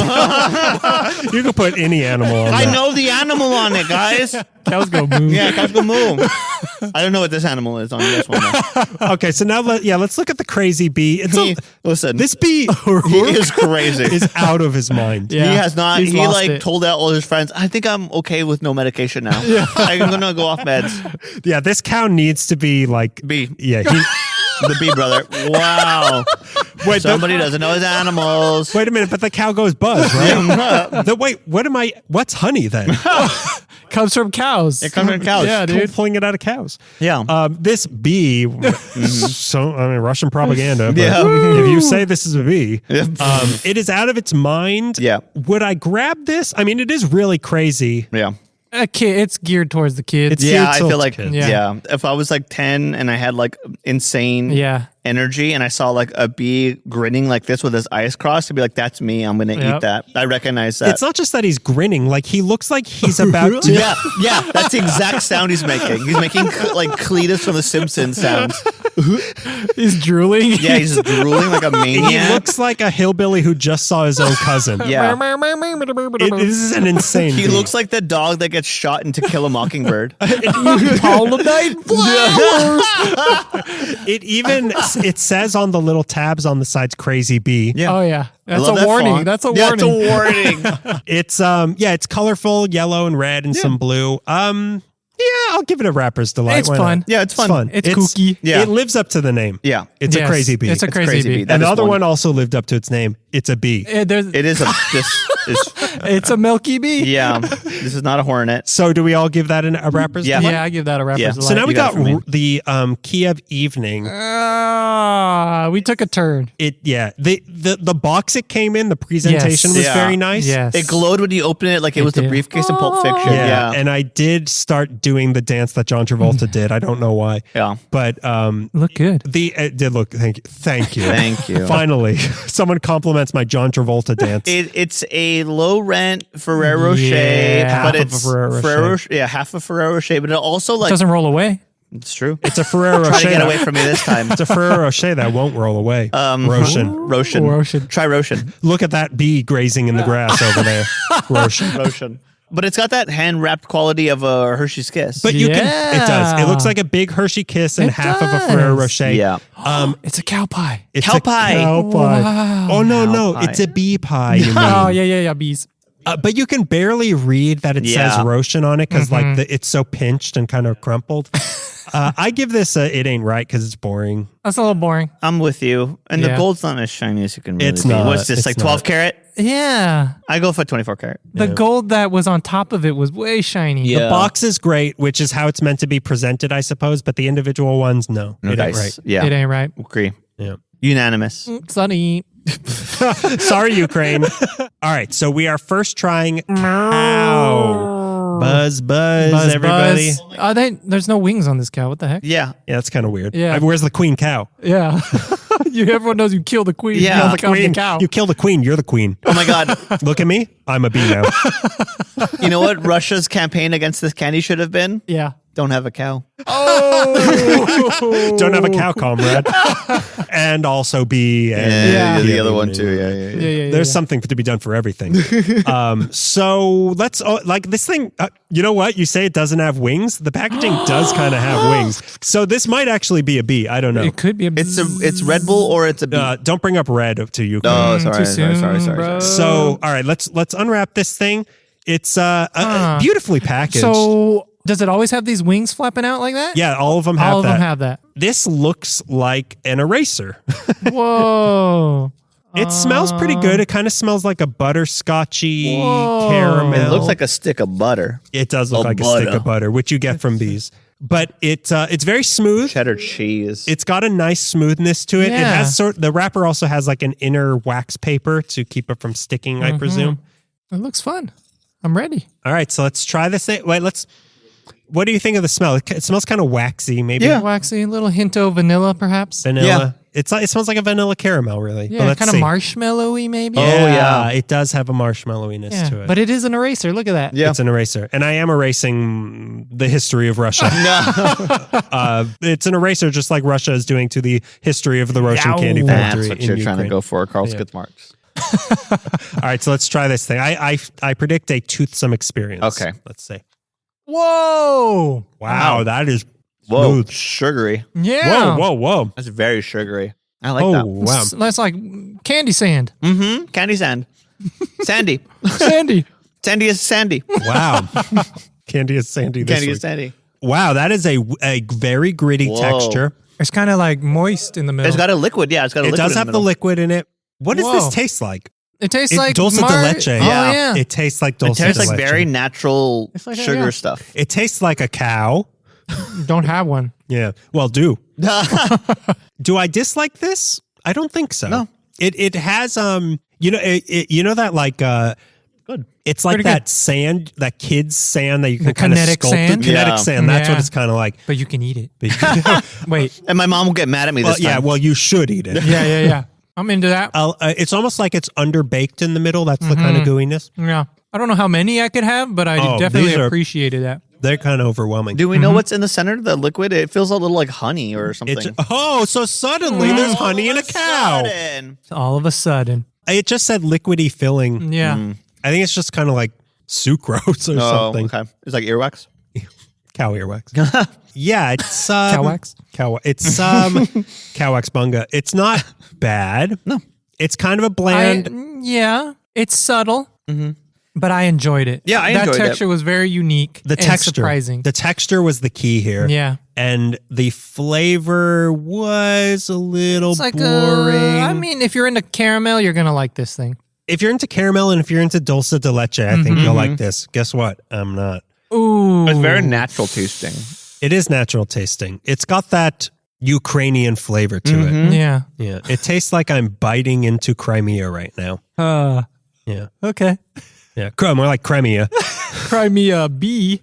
You can put any animal on I that. know the animal on it, guys. Cows go moo. Yeah, cows go moo. I don't know what this animal is on this one. Though. Okay, so now let's look at the crazy bee. Listen, This bee he is crazy. is out of his mind. Yeah. He has not. He's He lost like it. told out all his friends. I think I'm okay with no medication now. I'm gonna go off meds. Yeah, this cow needs to be like Bee. Yeah, The bee brother. Wow. wait, Somebody doesn't know his animals. wait a minute, but the cow goes buzz, right? What's honey then? Comes from cows. It comes from cows. Yeah, dude. Pulling it out of cows. Yeah. This bee, Russian propaganda. But Yeah. if you say this is a bee, Yeah. it is out of its mind. Yeah. Would I grab this? I mean, it is really crazy. Yeah. A kid. It's geared towards the kids. It's Yeah, geared I towards feel like kids. Yeah. If I was like 10 and I had like insane Yeah. energy and I saw like a bee grinning like this with his eyes crossed, I'd be like, that's me. I'm gonna Yep. eat that. I recognize that. It's not just that he's grinning; like he looks like he's about to. yeah, that's the exact sound he's making. He's making like Cletus from The Simpsons sounds. He's drooling. Yeah, he's just drooling like a He maniac. looks like a hillbilly who just saw his own cousin. Yeah. This is an insane. He bee. looks like the dog that gets shot into Kill a Mockingbird. Pollinate flowers. It says on the little tabs on the sides "crazy bee." Yeah. Oh yeah. That's love a that warning. font. That's a Yeah, warning. it's a warning. It's colorful, yellow and red and some blue. Yeah, I'll give it a Rapper's Delight. It's Why not? fun. Yeah, it's fun. It's kooky. Yeah. It lives up to the name. Yeah. It's a Yes, crazy bee. It's a crazy, crazy bee. bee. That and the is other one. one also lived up to its name. It's a bee. It is a It's a milky bee. yeah. This is not a hornet. So do we all give that a Rapper's Yeah. Delight? Yeah, I give that a Rapper's Yeah. Delight. So now we You got got it from me. the Kyiv Evening. We took a turn. The box it came in, the presentation Yes. was Yeah. very nice. Yes. It glowed when you open it like it was the did. briefcase in Pulp Fiction. Yeah. Yeah. And I did start doing the dance that John Travolta did. I don't know why. Yeah. But Look good. it did look. Thank you. Thank you. Finally, someone compliments my John Travolta dance. It's a low rent Ferrero Rocher, Yeah. but Half of it's a Ferrero Rocher. yeah, half a Ferrero Rocher, but it also like Doesn't roll away. it's true. It's a Ferrero Try Rocher. to get that- away from me this time. It's a Ferrero Rocher that won't roll away. Roshen. Roshen. Roshen. Try Roshen. Look at that bee grazing in the grass over there. Roshen. Roshen. But it's got that hand wrapped quality of a Hershey's Kiss. But you can. It does. It Yeah. looks like a big Hershey Kiss and It half of a does. Ferrero Rocher. yeah. It's a cow pie. It's Cow a pie. Cow pie. Wow. Oh no, no, pie. it's a bee pie. You mean. Oh yeah, bees. But you can barely read that it Yeah. says Roshen on it because it's so pinched and kind of crumpled. I give this it ain't right because it's boring. That's a little boring. I'm with you. And the Yeah. gold's not as shiny as you can really It's be. not. What's this, It's like not. 12 karat? Yeah. I go for 24 karat. The gold that was on top of it was way shiny. Yeah. The box is great, which is how it's meant to be presented, I suppose. But the individual ones, no, it ain't Nice. right. Yeah. It ain't right. Agree. Yeah. Unanimous. Sunny. Sorry, Ukraine. All right, so we are first trying cow. Buzz, everybody. Buzz. There's no wings on this cow. What the heck? Yeah. Yeah, that's kind of weird. Yeah. Where's the queen cow? Yeah. Everyone knows you kill the queen. Yeah. You don't become the Queen. cow. You kill the queen. You're the queen. Oh my God. Look at me. I'm a bee now. You know what Russia's campaign against this candy should have been? Yeah. Don't have a cow. Oh. Don't have a cow, comrade. and also B. And Yeah. the Kyiv other one Evening. too. Yeah. There's something to be done for everything. So let's like this thing. You know what? You say it doesn't have wings. The packaging does kind of have wings. So this might actually be a B. I don't know. It could be a It's Red Bull or it's a B. Don't bring up red to you. Oh, sorry, too sorry, soon, sorry. bro. So all right, let's unwrap this thing. It's beautifully packaged. So does it always have these wings flapping out like that? Yeah, all of them have All of that. them have that. This looks like an eraser. Whoa. It smells pretty good. It kind of smells like a butterscotchy Whoa. caramel. It looks like a stick of butter. It does look like a stick of butter, which you get from these. But it's very smooth. Cheddar cheese. It's got a nice smoothness to it. It Yeah. has the wrapper also has like an inner wax paper to keep it from sticking, I presume. It looks fun. I'm ready. All right, so let's try this. Wait, what do you think of the smell? It smells kind of waxy, maybe. Yeah. Waxy, a little hint of vanilla, perhaps. Vanilla. Yeah. It smells like a vanilla caramel, really. But Yeah, let's kind of see. marshmallowy, maybe. yeah. It does have a marshmallowiness Yeah, to it. but it is an eraser. Look at that. Yeah. It's an eraser. And I am erasing the history of Russia. It's an eraser just like Russia is doing to the history of the Roshen Yow. candy factory. That's what in you're trying to Ukraine. go for, Carl Skidmarks. All right, so let's try this thing. I predict a toothsome experience. Okay. Let's see. Whoa. Wow, that is Whoa, smooth. sugary. Yeah. Whoa. That's very sugary. I like Oh, that. wow. That's like candy sand. Mm-hmm. Candy sand. Sandy. Sandy. Sandy is Sandy. Wow. Candy is sandy this Candy week. is Sandy. Wow, that is a very gritty Whoa. texture. It's kind of like moist in the middle. It's got a liquid. Yeah, it's got a It liquid. does in have the the middle. liquid in it. What does Whoa. this taste like? It tastes like dulce de leche. Oh, Yeah. yeah. It tastes like It dulce de tastes leche. like very natural It's like a- sugar yeah. stuff. It tastes like a cow. Don't have one. Yeah. Well, do I dislike this? I don't think so. No. It has you know that like Good. it's like Pretty that good. sand, that kids sand that you can The kind of kinetic sculpt. sand? Kinetic Yeah. sand. That's what Yeah. it's kind of like. But you can eat it. Wait. And my mom will get mad at me Well, this time. yeah. Well, you should eat it. Yeah. I'm into that. It's almost like it's underbaked in the middle. That's the kind of gooiness. Yeah. I don't know how many I could have, but I Oh, definitely these are- appreciated that. They're kind of overwhelming. Do we know what's in the center? The liquid? It feels a little like honey or something. So suddenly there's honey in a cow. Sudden. All of a sudden. It just said liquidy filling. Yeah. I think it's just kind of like sucrose or Oh, something. okay. It's like earwax. Cow earwax. Yeah, it's Cow wax? It's cow wax bunga. It's not bad. No. It's kind of a bland. Yeah. It's subtle, but I enjoyed it. Yeah, I enjoyed it. That texture was very unique the and texture, surprising. the texture was the key here. Yeah. And the flavor was a little It's like boring. I mean, if you're into caramel, you're going to like this thing. If you're into caramel and if you're into dulce de leche, I think you'll like this. Guess what? I'm not. Ooh. It's very natural tasting. It is natural tasting. It's got that Ukrainian flavor to it. Yeah. Yeah. It tastes like I'm biting into Crimea right now. Yeah. Okay. Yeah. More like Crimea. Cry me a B.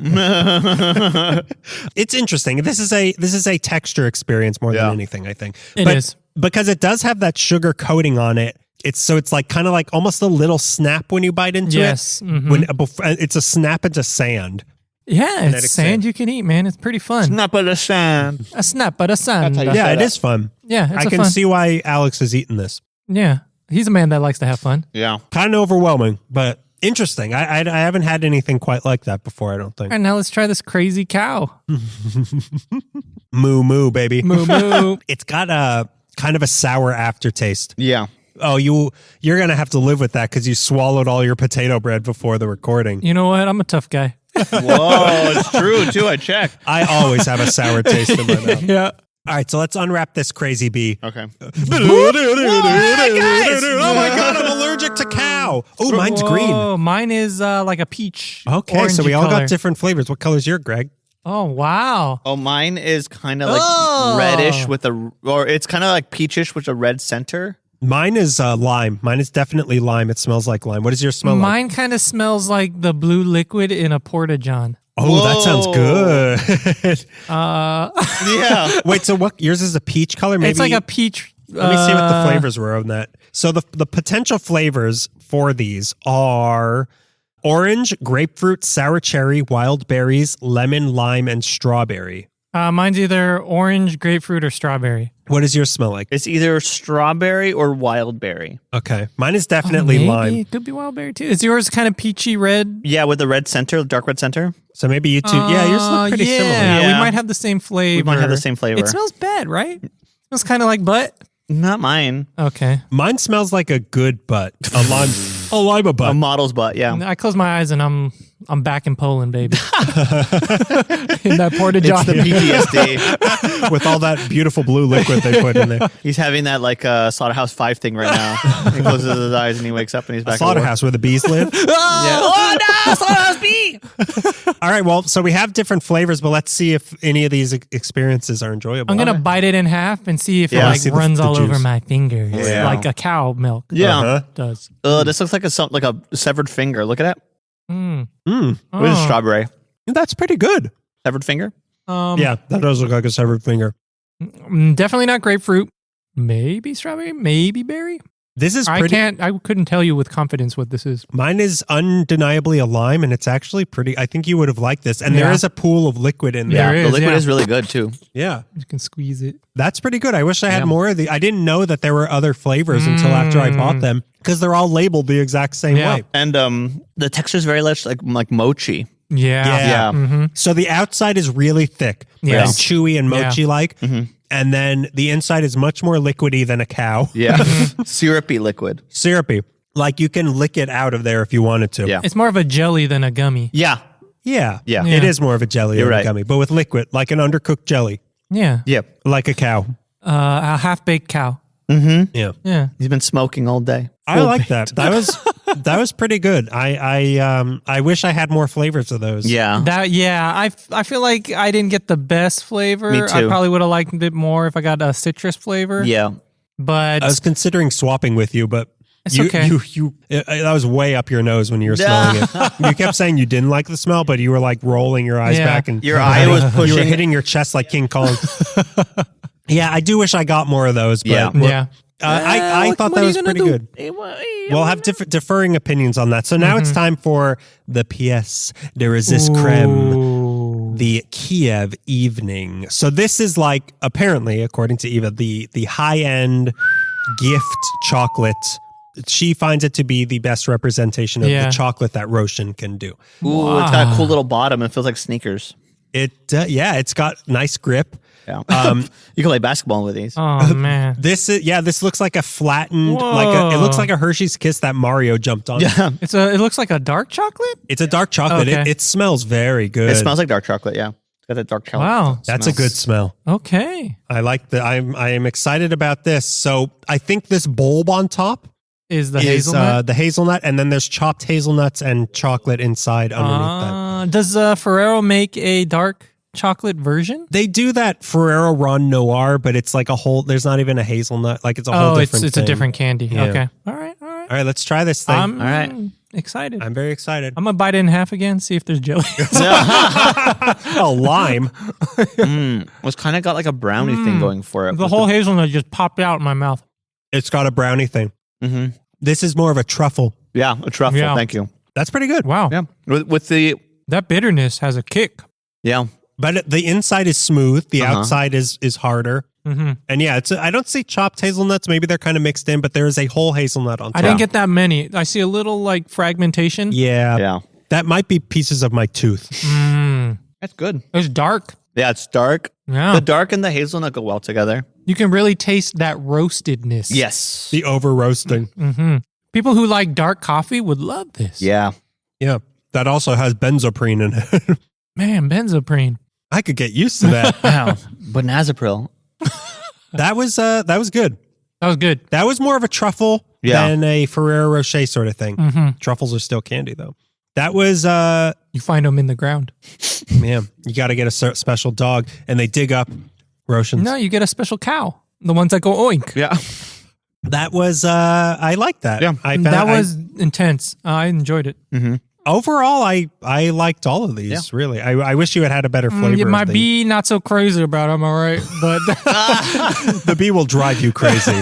It's interesting. This is a texture experience more Yeah. than anything, I think. It is. Because it does have that sugar coating on it. It's like kind of like almost a little snap when you bite into Yes. it. Mhm. When it's a snap into sand. Yeah, Kinetic it's sand sand. you can eat, man. It's pretty fun. Not but a sand. A snap, but a sand. That's how you Yeah, say it that. is fun. Yeah, it's I a can fun. see why Alex is eating this. Yeah, he's a man that likes to have fun. Yeah. Kind of overwhelming, but interesting. I haven't had anything quite like that before, I don't think. All right, now let's try this crazy cow. Moo moo, baby. Moo moo. It's got a kind of a sour aftertaste. Yeah. Oh, you're gonna have to live with that because you swallowed all your potato bread before the recording. You know what? I'm a tough guy. Whoa, it's true too. I checked. I always have a sour taste in my mouth. Yeah. All right, so let's unwrap this crazy bee. Okay. Oh my god, I'm allergic to cow. Oh, mine's green. Oh, mine is like a peach. Okay, so we orangey all color. got different flavors. What color's your, Greg? Oh, wow. Oh, mine is kind of like Oh. reddish with or it's kind of like peachish with a red center. Mine is lime. Mine is definitely lime. It smells like lime. What does yours smell like? Mine kind of smells like the blue liquid in a porta-john. Oh, that sounds Whoa. good. Yeah. Wait, so what? Yours is a peach color? Maybe It's like a peach. Let me see what the flavors were on that. So the potential flavors for these are orange, grapefruit, sour cherry, wild berries, lemon, lime, and strawberry. Mine's either orange, grapefruit, or strawberry. What does yours smell like? It's either strawberry or wild berry. Okay. Mine is definitely Maybe. lime. It could be wild berry too. Is yours kind of peachy red? Yeah, with the red center, dark red center. So maybe you two. Yeah, yours look pretty similar. Yeah, we Yeah. might have the same flavor. We might have the same flavor. It smells bad, right? It smells kind of like butt. Not mine. Okay. Mine smells like a good butt. A lima butt. A model's butt, yeah. I close my eyes and I'm back in Poland, baby. In that porta It's john. the PTSD. With all that beautiful blue liquid they put in there. He's having that like Slaughterhouse 5 thing right now. He closes his eyes and he wakes up and he's back. Slaughterhouse where the bees live. Oh no, Slaughterhouse B! All right, well, so we have different flavors, but let's see if any of these experiences are enjoyable. I'm gonna bite it in half and see if Yeah. it like See the runs all over juice. my fingers, Yeah. like a cow milk Yeah. Uh-huh. does. This looks like a severed finger. Look at that. Mm. What is Oh. strawberry? That's pretty good. Severed finger? Yeah, that does look like a severed finger. Definitely not grapefruit. Maybe strawberry. Maybe berry. This is I pretty. couldn't tell you with confidence what this is. Mine is undeniably a lime, and it's actually pretty. I think you would have liked this. And there Yeah. is a pool of liquid in There there. The is, liquid yeah. is really good too. Yeah, You can squeeze it. that's pretty good. I wish I had Yeah. more of the. I didn't know that there were other flavors until after I bought them because they're all labeled the exact same Yeah. way. And the texture is very much like mochi. Yeah. Yeah. Mm-hmm. So the outside is really thick Yes. and chewy and mochi like. And then the inside is much more liquidy than a cow. Yeah. Syrupy liquid. Syrupy. Like you can lick it out of there if you wanted to. Yeah. It's more of a jelly than a gummy. Yeah. Yeah. Yeah. It is more of a jelly You're than a right. gummy, but with liquid, like an undercooked jelly, Yeah. Yeah. like a cow. A half baked cow. Yeah. Yeah. He's been smoking all day. I like that. That was pretty good. I wish I had more flavors of those. Yeah. I feel like I didn't get the best flavor. Me I too. probably would have liked it more if I got a citrus flavor. Yeah. But I was considering swapping with you, but It's okay. That was way up your nose when you were smelling it. You kept saying you didn't like the smell, but you were like rolling your eyes Yeah. back and Your eye was you were pushing. hitting your chest like King Kong. Yeah, I do wish I got more of those, but Yeah. yeah. I thought that was pretty good. We'll have differing opinions on that. So now it's time for the pièce de résistance crème, Ooh. the Kyiv Evening. So this is like, apparently, according to Eva, the high-end gift chocolate. She finds it to be the best representation of the chocolate that Roshen can do. Ooh, it's got a cool little bottom. It feels like sneakers. It's got nice grip. Yeah. You can play basketball with these. Oh man. This looks like a flattened, Whoa. it looks like a Hershey's Kiss that Mario jumped on. Yeah. It looks like a dark chocolate? It's a dark chocolate. Okay. It smells very good. It smells like dark chocolate. Yeah. It's got that dark chocolate. Wow. That's a good smell. Okay. I like I am excited about this. So I think this bulb on top Is the is hazelnut? the hazelnut, and then there's chopped hazelnuts and chocolate inside underneath that. Does Ferrero make a dark chocolate version? They do that Ferrero Ron Noir, but it's like a whole. There's not even a hazelnut. Like it's a whole different. It's a thing. different candy. Yeah. Okay. All right. All right, let's try this thing. I'm All right. excited. I'm very excited. I'm gonna bite it in half again, see if there's jelly. Oh, lime. It's kind of got like a brownie thing going for it. The whole hazelnut just popped out in my mouth. It's got a brownie thing. Mm-hmm. This is more of a truffle. Yeah, a truffle. Yeah. Thank you. That's pretty good. Wow. Yeah. With the That bitterness has a kick. yeah. But the inside is smooth. The Uh-huh. outside is harder. Mm-hmm. And yeah, I don't see chopped hazelnuts. Maybe they're kind of mixed in, but there is a whole hazelnut on top. I didn't get that many. I see a little like fragmentation. Yeah. Yeah. That might be pieces of my tooth. Mm. That's good. It's dark. Yeah, it's dark. Yeah. The dark and the hazelnut go well together. You can really taste that roastedness. Yes. The over roasting. Mm-hmm. People who like dark coffee would love this. Yeah. Yeah. That also has benzoprine in it. Man, benzoprine. I could get used to that. Wow. Benazepril. That was good. That was good. That was more of a truffle Yeah. than a Ferrero Rocher sort of thing. Mm-hmm. Truffles are still candy though. That was You find them in the ground. man, you got to get a special dog and they dig up Roshen's. No, you get a special cow. The ones that go oink. Yeah. That was I like that. Yeah. I found, That was intense. I enjoyed it. overall I liked all of these really. I wish you had a better flavor. You of might the- be not so crazy about them, all right? But the bee will drive you crazy.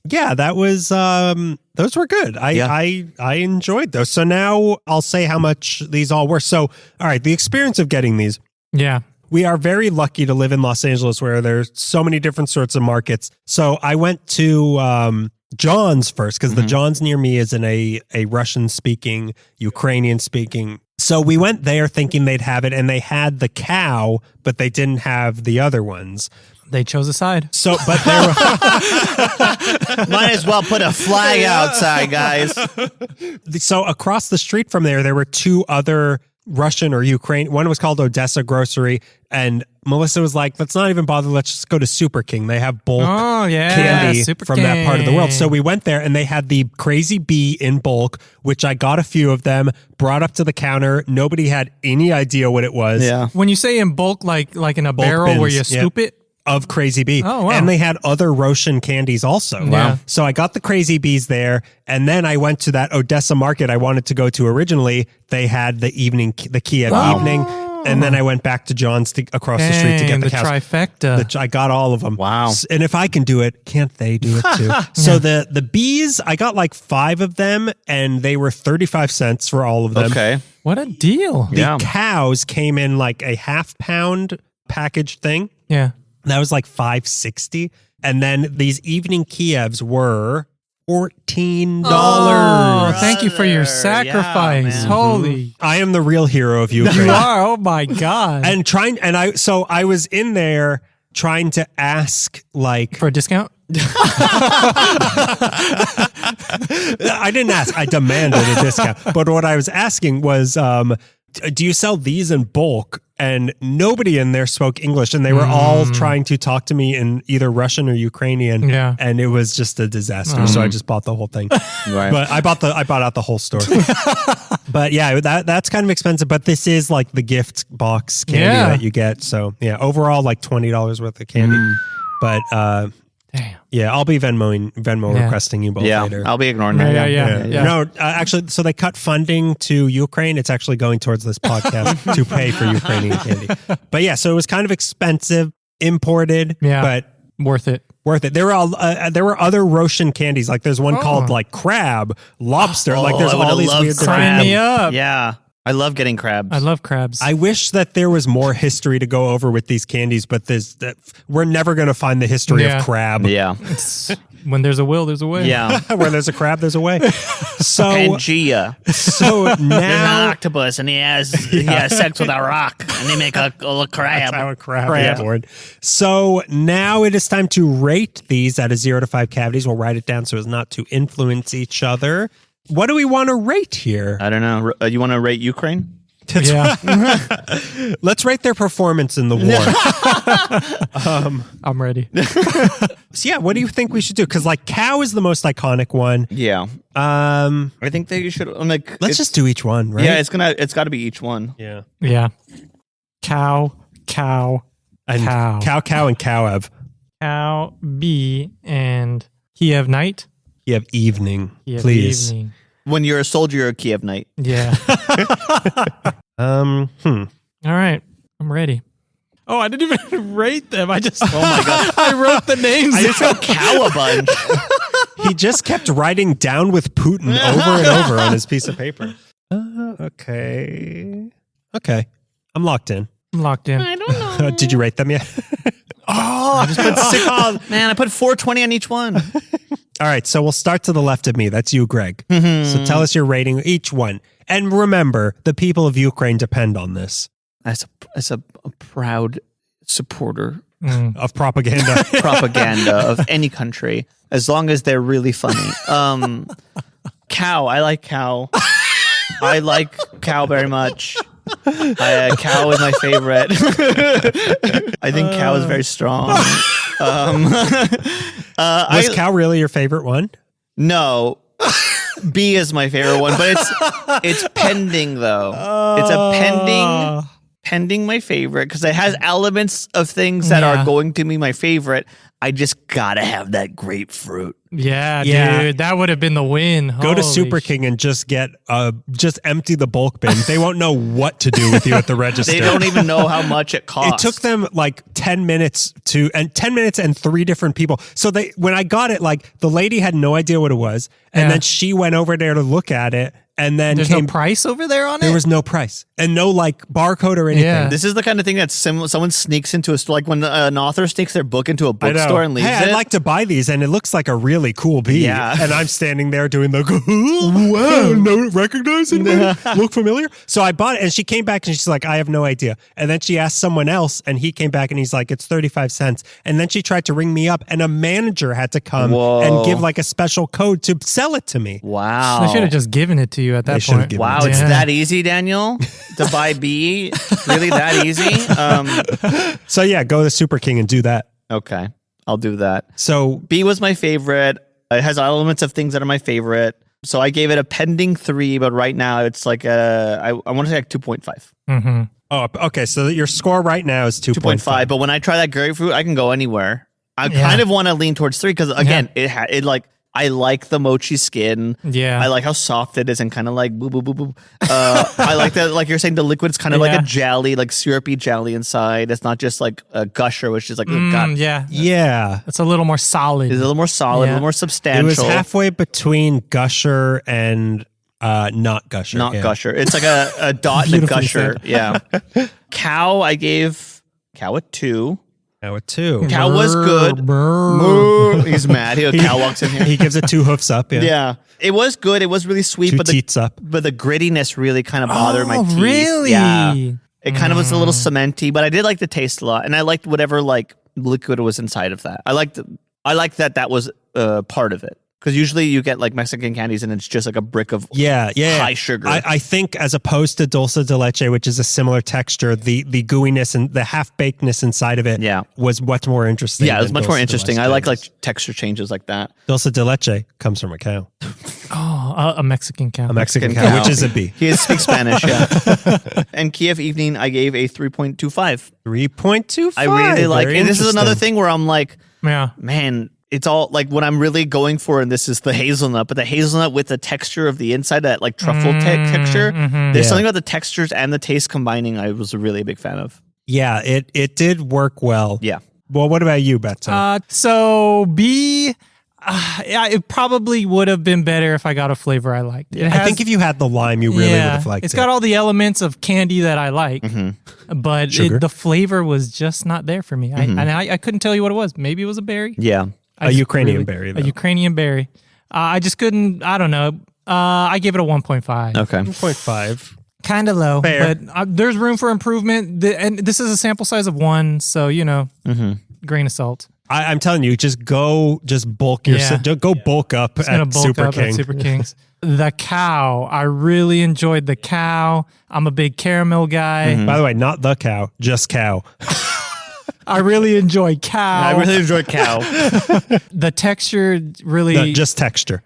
Yeah, that was those were good. I enjoyed those. So now I'll say how much these all were. So all right, the experience of getting these. yeah. We are very lucky to live in Los Angeles where there's so many different sorts of markets. So I went to John's first because the John's near me is in a Russian-speaking, Ukrainian-speaking. So we went there thinking they'd have it, and they had the cow, but they didn't have the other ones. They chose a side. So, but there Might as well put a flag outside, guys. So across the street from there were two other Russian or Ukraine. One was called Odessa Grocery, and Melissa was like, let's not even bother. Let's just go to Super King. They have bulk candy Super from that part of the world. King. So we went there, and they had the Crazy Bee in bulk, which I got a few of them, brought up to the counter. Nobody had any idea what it was. Yeah. When you say in bulk, like in a barrel bins, where you scoop it. Of Crazy Bee. Oh, wow. And they had other Roshen candies also. Wow. So I got the Crazy Bees there, and then I went to that Odessa market I wanted to go to originally. They had the Kyiv Evening, and then I went back to John's across the street to get the cows. trifecta. I got all of them. Wow. And if I can do it, can't they do it too? So the bees, I got like 5 of them, and they were 35 cents for all of them. Okay. What a deal. The cows came in like a half-pound packaged thing. Yeah. That was like $5.60. And then these evening Kievs were $14. Oh, thank you for your sacrifice. man. Holy. I am the real hero of Ukraine. You are. Oh my God. I was in there trying to ask like For a discount? I didn't ask, I demanded a discount. But what I was asking was, do you sell these in bulk? And nobody in there spoke English, and they were all trying to talk to me in either Russian or Ukrainian. Yeah. And it was just a disaster. So I just bought the whole thing. Right. But I bought out the whole store. But yeah, that's kind of expensive. But this is like the gift box candy that you get. So yeah, overall like $20 worth of candy. But Damn. yeah, I'll be Venmo requesting you both later. I'll be ignoring that. Yeah. No, actually, so they cut funding to Ukraine. It's actually going towards this podcast to pay for Ukrainian candy. But yeah, so it was kind of expensive, imported, but Worth it. There were other Roshen candies. Like there's one called like crab, lobster. Like there's I would've all these loved weird Sign crab. me up. Yeah. I love getting crabs. I love crabs. I wish that there was more history to go over with these candies, but we're never going to find the history of crab. Yeah. When there's a will, there's a way. Yeah. Where there's a crab, there's a way. So, Pangea. so There's an now octopus, and he has sex with a rock, and they make a crab. That's how a crab is born. So now it is time to rate these out of 0 to 5 cavities. We'll write it down so as not to influence each other. What do we want to rate here? I don't know. You want to rate Ukraine? Yeah. Let's rate their performance in the war. I'm ready. So yeah, what do you think we should do? Because like cow is the most iconic one. Yeah. I think that you should Let's just do each one, right? Yeah, it's got to be each one. Yeah. Yeah. Cow, And cow, and Cowev. cow, bee, and Kyiv night. You have evening, Kyiv please. evening. When you're a soldier, you're a Kiev knight. Yeah. All right. I'm ready. Oh, I didn't even rate them. I just, oh my God. I wrote the names. I just wrote cow a bunch. He just kept writing down with Putin over and over on his piece of paper. Okay. I'm locked in. I'm locked in. I don't know. Did you rate them yet? I just put 6. Oh, man, I put 420 on each one. All right, so we'll start to the left of me. That's you, Greg. So tell us your rating each one. And remember, the people of Ukraine depend on this. As a proud supporter Of propaganda. of any country, as long as they're really funny. Cow, I like cow. I like cow very much. Cow is my favorite. I think cow is very strong. Was cow really your favorite one? No. B is my favorite one, but it's pending though. It's a pending my favorite because it has elements of things that are going to be my favorite. I just gotta have that grapefruit. Yeah, Yeah. dude. That would have been the win. Go to Holy Super King and just empty the bulk bin. They won't know what to do with you at the register. They don't even know how much it costs. It took them like 10 minutes and 3 different people. So when I got it, like the lady had no idea what it was. And then she went over there to look at it. and then There's no price over there on it? There was no price and no like barcode or anything. Yeah. This is the kind of thing that someone sneaks into a store, like when an author sneaks their book into a bookstore and leaves hey, it. I'd like to buy these, and it looks like a really cool bee. Yeah. And I'm standing there doing the, wow, no, recognize it? Look familiar? So I bought it, and she came back, and she's like, I have no idea. And then she asked someone else, and he came back, and he's like, it's 35 cents. And then she tried to ring me up, and a manager had to come and give like a special code to sell it to me. Wow. They should have just given it to you at that point. Wow, it's that easy, Daniel, to buy bee? Really that easy? So yeah, go to Super King and do that. Okay, I'll do that. So bee was my favorite. It has elements of things that are my favorite. So I gave it a pending 3, but right now it's like I want to say like 2.5. Mm-hmm. Oh, okay. So your score right now is 2.5. But when I try that grapefruit, I can go anywhere. I kind of want to lean towards 3 because again, it like I like the mochi skin. Yeah, I like how soft it is and kind of like boo boo boo boo. I like that, like you're saying, the liquid's kind of like a jelly, like syrupy jelly inside. It's not just like a gusher, which is like yeah. It's a little more solid. It's a little more solid, a little more substantial. It was halfway between gusher and not gusher. Not gusher. It's like a dot and a gusher. Yeah. Cow, I gave Cow a 2. Cow a 2. Cow was good. He's mad. Cow walks in here. He gives it 2 hoofs up. Yeah. It was good. It was really sweet. 2 but teats up. But the grittiness really kind of bothered my teeth. Really? Yeah. It kind of was a little cementy, but I did like the taste a lot. And I liked whatever like liquid was inside of that. I liked that was part of it. Because usually you get like Mexican candies and it's just like a brick of high sugar. I think as opposed to dulce de leche, which is a similar texture, the gooiness and the half-bakedness inside of it was much more interesting. Yeah, it was much more interesting. I like texture changes like that. Dulce de leche comes from a cow. Oh, a Mexican cow. A Mexican cow, which is a bee. He speaks Spanish, yeah. And Kyiv Evening, I gave a 3.25. 3.25. I really like it. This is another thing where I'm like, man, it's all like what I'm really going for, and this is the hazelnut, but the hazelnut with the texture of the inside, that like truffle texture. There's something about the textures and the taste combining I was really a big fan of. Yeah, it did work well. Yeah. Well, what about you, Beto? So B, it probably would have been better if I got a flavor I liked. I think if you had the lime, you really would have liked it. It's got all the elements of candy that I like, but the flavor was just not there for me. I couldn't tell you what it was. Maybe it was a berry. Yeah. A Ukrainian berry, though. A Ukrainian berry. I just couldn't, I don't know. I gave it a 1.5. Okay. 1.5. Kind of low, Fair. but there's room for improvement. And this is a sample size of 1, so, grain of salt. I'm telling you, just bulk yourself. Go bulk up at Super King. At Super King's. The cow. I really enjoyed the cow. I'm a big caramel guy. By the way, not the cow, just cow. I really enjoy cow. I really enjoyed cow. The texture really... No, just texture.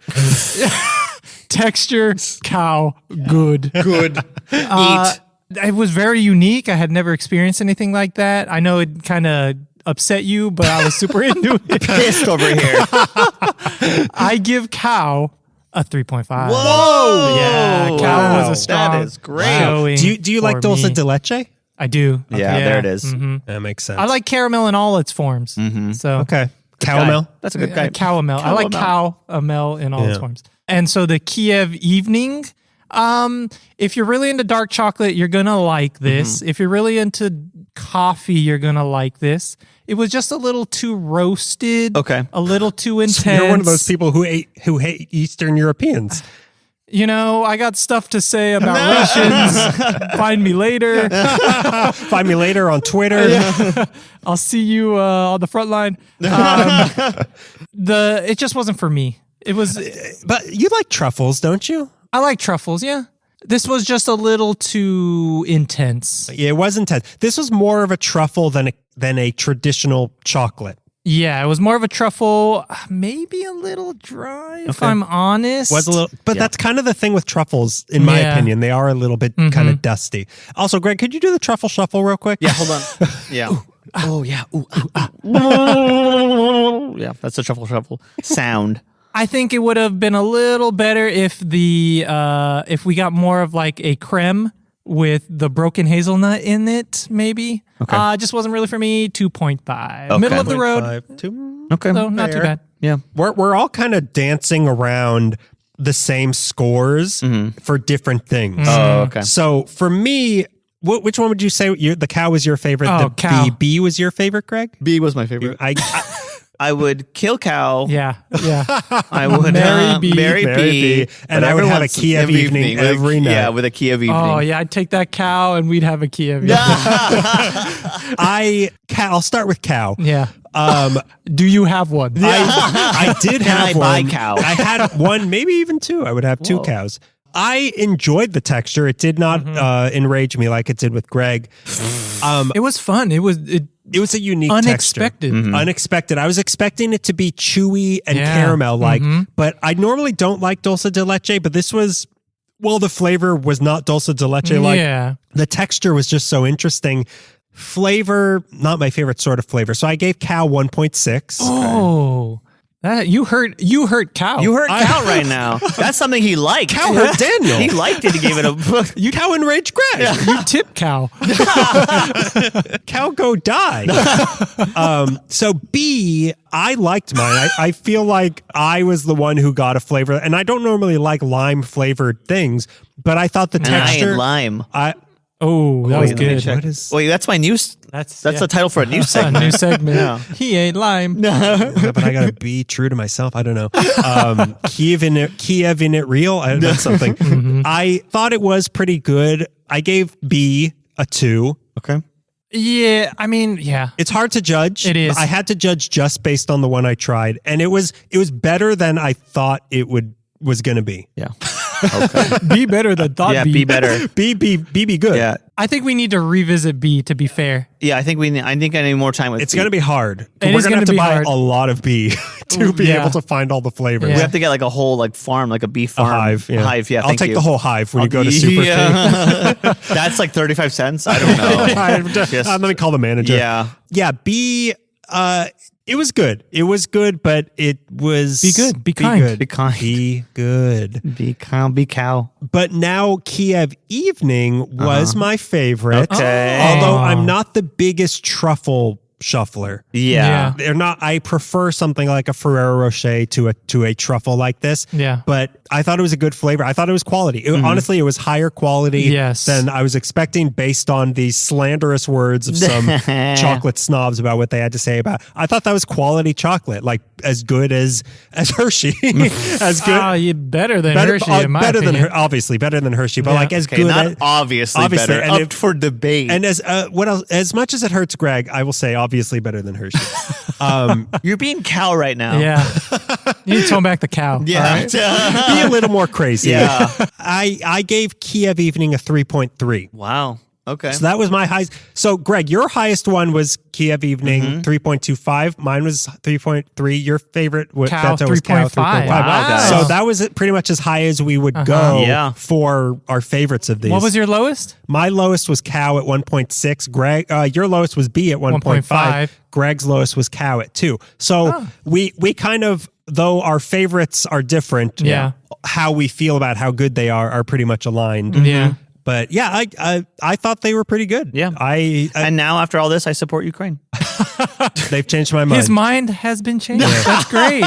Texture, cow, good. Good. Eat. It was very unique. I had never experienced anything like that. I know it kind of upset you, but I was super into it. Pissed over here. I give cow a 3.5. Whoa! Yeah, cow was a strong That is great. Do you like dulce de leche? I do. Yeah, there it is. That makes sense. I like caramel in all its forms. So Okay. Caramel? That's a good guy. Cowamel. I like cowamel in all its forms. And so the Kyiv Evening, if you're really into dark chocolate, you're going to like this. If you're really into coffee, you're going to like this. It was just a little too roasted. Okay. A little too intense. So you're one of those people who hate Eastern Europeans. I got stuff to say about Russians. Find me later. Find me later on Twitter. I'll see you on the front line. It just wasn't for me. It was. But you like truffles, don't you? I like truffles. Yeah. This was just a little too intense. Yeah, it was intense. This was more of a truffle than a traditional chocolate. Yeah, it was more of a truffle, maybe a little dry, if I'm honest. Was a little, but that's kind of the thing with truffles, in my opinion. They are a little bit kind of dusty. Also, Greg, could you do the truffle shuffle real quick? Yeah, hold on. Yeah. Oh, yeah. Ooh, yeah, that's a truffle sound. I think it would have been a little better if if we got more of like a creme with the broken hazelnut in it, maybe. Okay. Just wasn't really for me. 2.5. Okay. Middle of the road. Okay. So not too bad. Yeah. We're all kind of dancing around the same scores for different things. Oh, okay. So for me, which one would you say the cow was your favorite? Oh, the cow. bee was your favorite, Greg? B was my favorite. I would kill cow. Yeah. I would Marry B. Marry marry B, B. and but I would have a everyone's Kyiv evening every night. Yeah, with a Kyiv evening. Oh, yeah. I'd take that cow and we'd have a Kyiv. I'll start with cow. Yeah. Do you have one? I did Can have I one. buy cow? I had one, maybe even two. I would have two cows. I enjoyed the texture. It did not enrage me like it did with Greg. It was fun. It was a unique unexpected. texture. Unexpected. I was expecting it to be chewy and caramel-like, but I normally don't like dulce de leche, but this was, well, the flavor was not dulce de leche-like. Yeah. The texture was just so interesting. Flavor, not my favorite sort of flavor. So I gave cow 1.6. Oh. That you hurt cow. You heard cow right now. That's something he liked. Cow hurt Daniel. He liked it. He gave it a. Cow enraged Greg. You tip cow. Cow go die. So B, I liked mine. I feel like I was the one who got a flavor, and I don't normally like lime flavored things, but I thought the texture. Lime. Oh, that was Wait, let me good. check. What is? Wait, that's my new. That's the title for a new A segment. new segment. Yeah. He ain't lime. But I gotta be true to myself. I don't know. Kyiv in it real. That's something. I thought it was pretty good. I gave B a 2. Okay. Yeah, I mean, yeah. It's hard to judge. It is. I had to judge just based on the one I tried, and it was better than I thought it was going to be. Yeah. Okay. Be better than thought. Yeah. B. Be better. Be good. Yeah. I think we need to revisit B. To be fair, Yeah. I think I need more time with. It's B. going to be hard. It We're is going to have to gonna be buy hard. a lot of bee to be Yeah. able to find all the flavors. Yeah. We have to get like a whole farm, like a bee A farm. hive. Yeah. Hive. Yeah. I'll thank take you. the whole hive when you go to Super Yeah. That's like 35 cents. I don't know. Let me call the manager. Yeah. Yeah. B. It was good. It was good, but it was Be good. Be kind. Good. Be kind. Be good. Be cow. But now Kyiv Evening was my favorite. Okay. Although I'm not the biggest truffle shuffler. Yeah. They're not. I prefer something like a Ferrero Rocher to a truffle like this. Yeah. But I thought it was a good flavor. I thought it was quality. Honestly, it was higher quality Yes. than I was expecting based on the slanderous words of some chocolate snobs about what they had to say about. I thought that was quality chocolate, like as good as Hershey, as good. you better than Hershey. In my better opinion. than obviously better than Hershey, but Yeah. like as Okay, good. not obviously better. and Up for debate. And as what else? As much as it hurts Greg, I will say obviously better than Hershey. You're being cow right now. Yeah. You need to tone back the cow. Yeah. all right? Be a little more crazy. Yeah. I gave Kyiv Evening a 3.3. Wow. Okay. So that was my highest. So Greg, your highest one was Kyiv Evening 3.25. Mine was 3.3. Your favorite was Cow, Cow 3.5. 3.5. Wow. So that was pretty much as high as we would go Yeah. for our favorites of these. What was your lowest? My lowest was Cow at 1.6. Greg, your lowest was B at 1.5. 1.5. Greg's lowest was Cow at 2. So we kind of, though our favorites are different, Yeah. how we feel about how good they are pretty much aligned. Yeah. But yeah, I thought they were pretty good. Yeah. I and now after all this, I support Ukraine. they've changed my mind. His mind has been changed. That's great.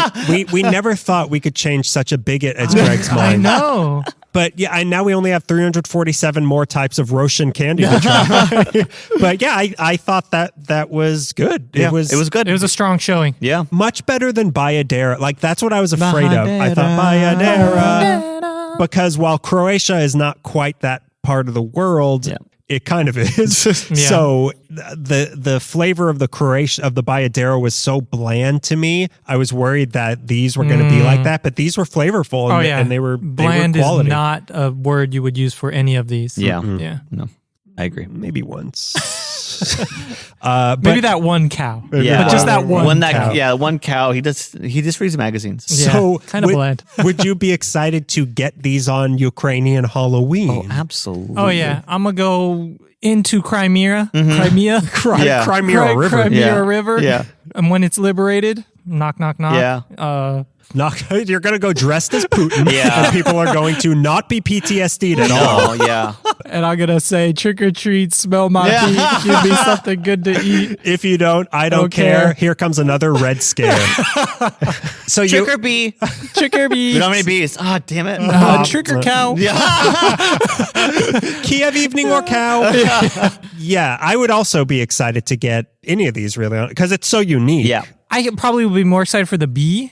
we never thought we could change such a bigot as Greg's I mind. know. But yeah, and now we only have 347 more types of Roshen candy to try. But yeah, I thought that was good. Yeah, It was good. It was a strong showing. Yeah. much better than Bayadera. Like that's what I was afraid of. I thought Bayadera, because while Croatia is not quite that part of the world, it kind of is. So the flavor of the Bayadera was so bland to me. I was worried that these were going to be like that, but these were flavorful and, and they were bland quality. is not a word you would use for any of these. Yeah. Yeah. No, I agree. Maybe once. Maybe that one cow. Yeah. But just that one cow. Yeah, one cow. He just reads magazines. Yeah, So kind of bland. Would you be excited to get these on Ukrainian Halloween? Oh, absolutely. Oh yeah, I'm gonna go into Crimea, Crimea, Crimea River. Crimea Yeah. River. Yeah. And when it's liberated, knock, knock, knock. Yeah. You're going to go dressed as Putin, Yeah. and people are going to not be PTSD'd at all. Oh, yeah. And I'm gonna say trick or treat, smell my feet, give me something good to eat. If you don't, I don't care. Here comes another red scare. So Trick or bee. Trick or bee. We don't have any bees. Ah, damn it. Trick or cow. Kyiv Evening or cow. Yeah, I would also be excited to get any of these really because it's so unique. Yeah. I probably would be more excited for the bee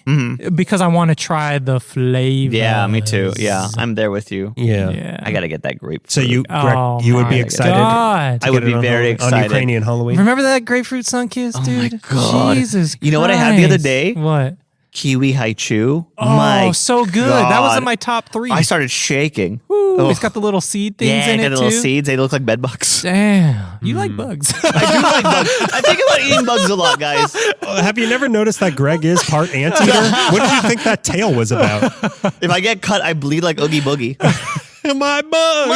because I want to try the flavor. Yeah, me too. Yeah, I'm there with you. Yeah. I got to get that grapefruit. So you, Greg, Oh you would be my excited. God. I would be very on excited. Ukrainian Halloween. Remember that grapefruit sun-kissed, dude? my God. Jesus You know what I had the other Christ. day? What? Kiwi haichu. Oh, so good. That was in God. my top 3. I started shaking. Ooh, it's got the little seed things Yeah, in got it the too. little seeds. They look like bed bugs. Damn, you like bugs. I do like bugs. I think about eating bugs a lot, guys. Have you never noticed that Greg is part anteater? What did you think that tail was about? If I get cut, I bleed like Oogie Boogie. My bugs.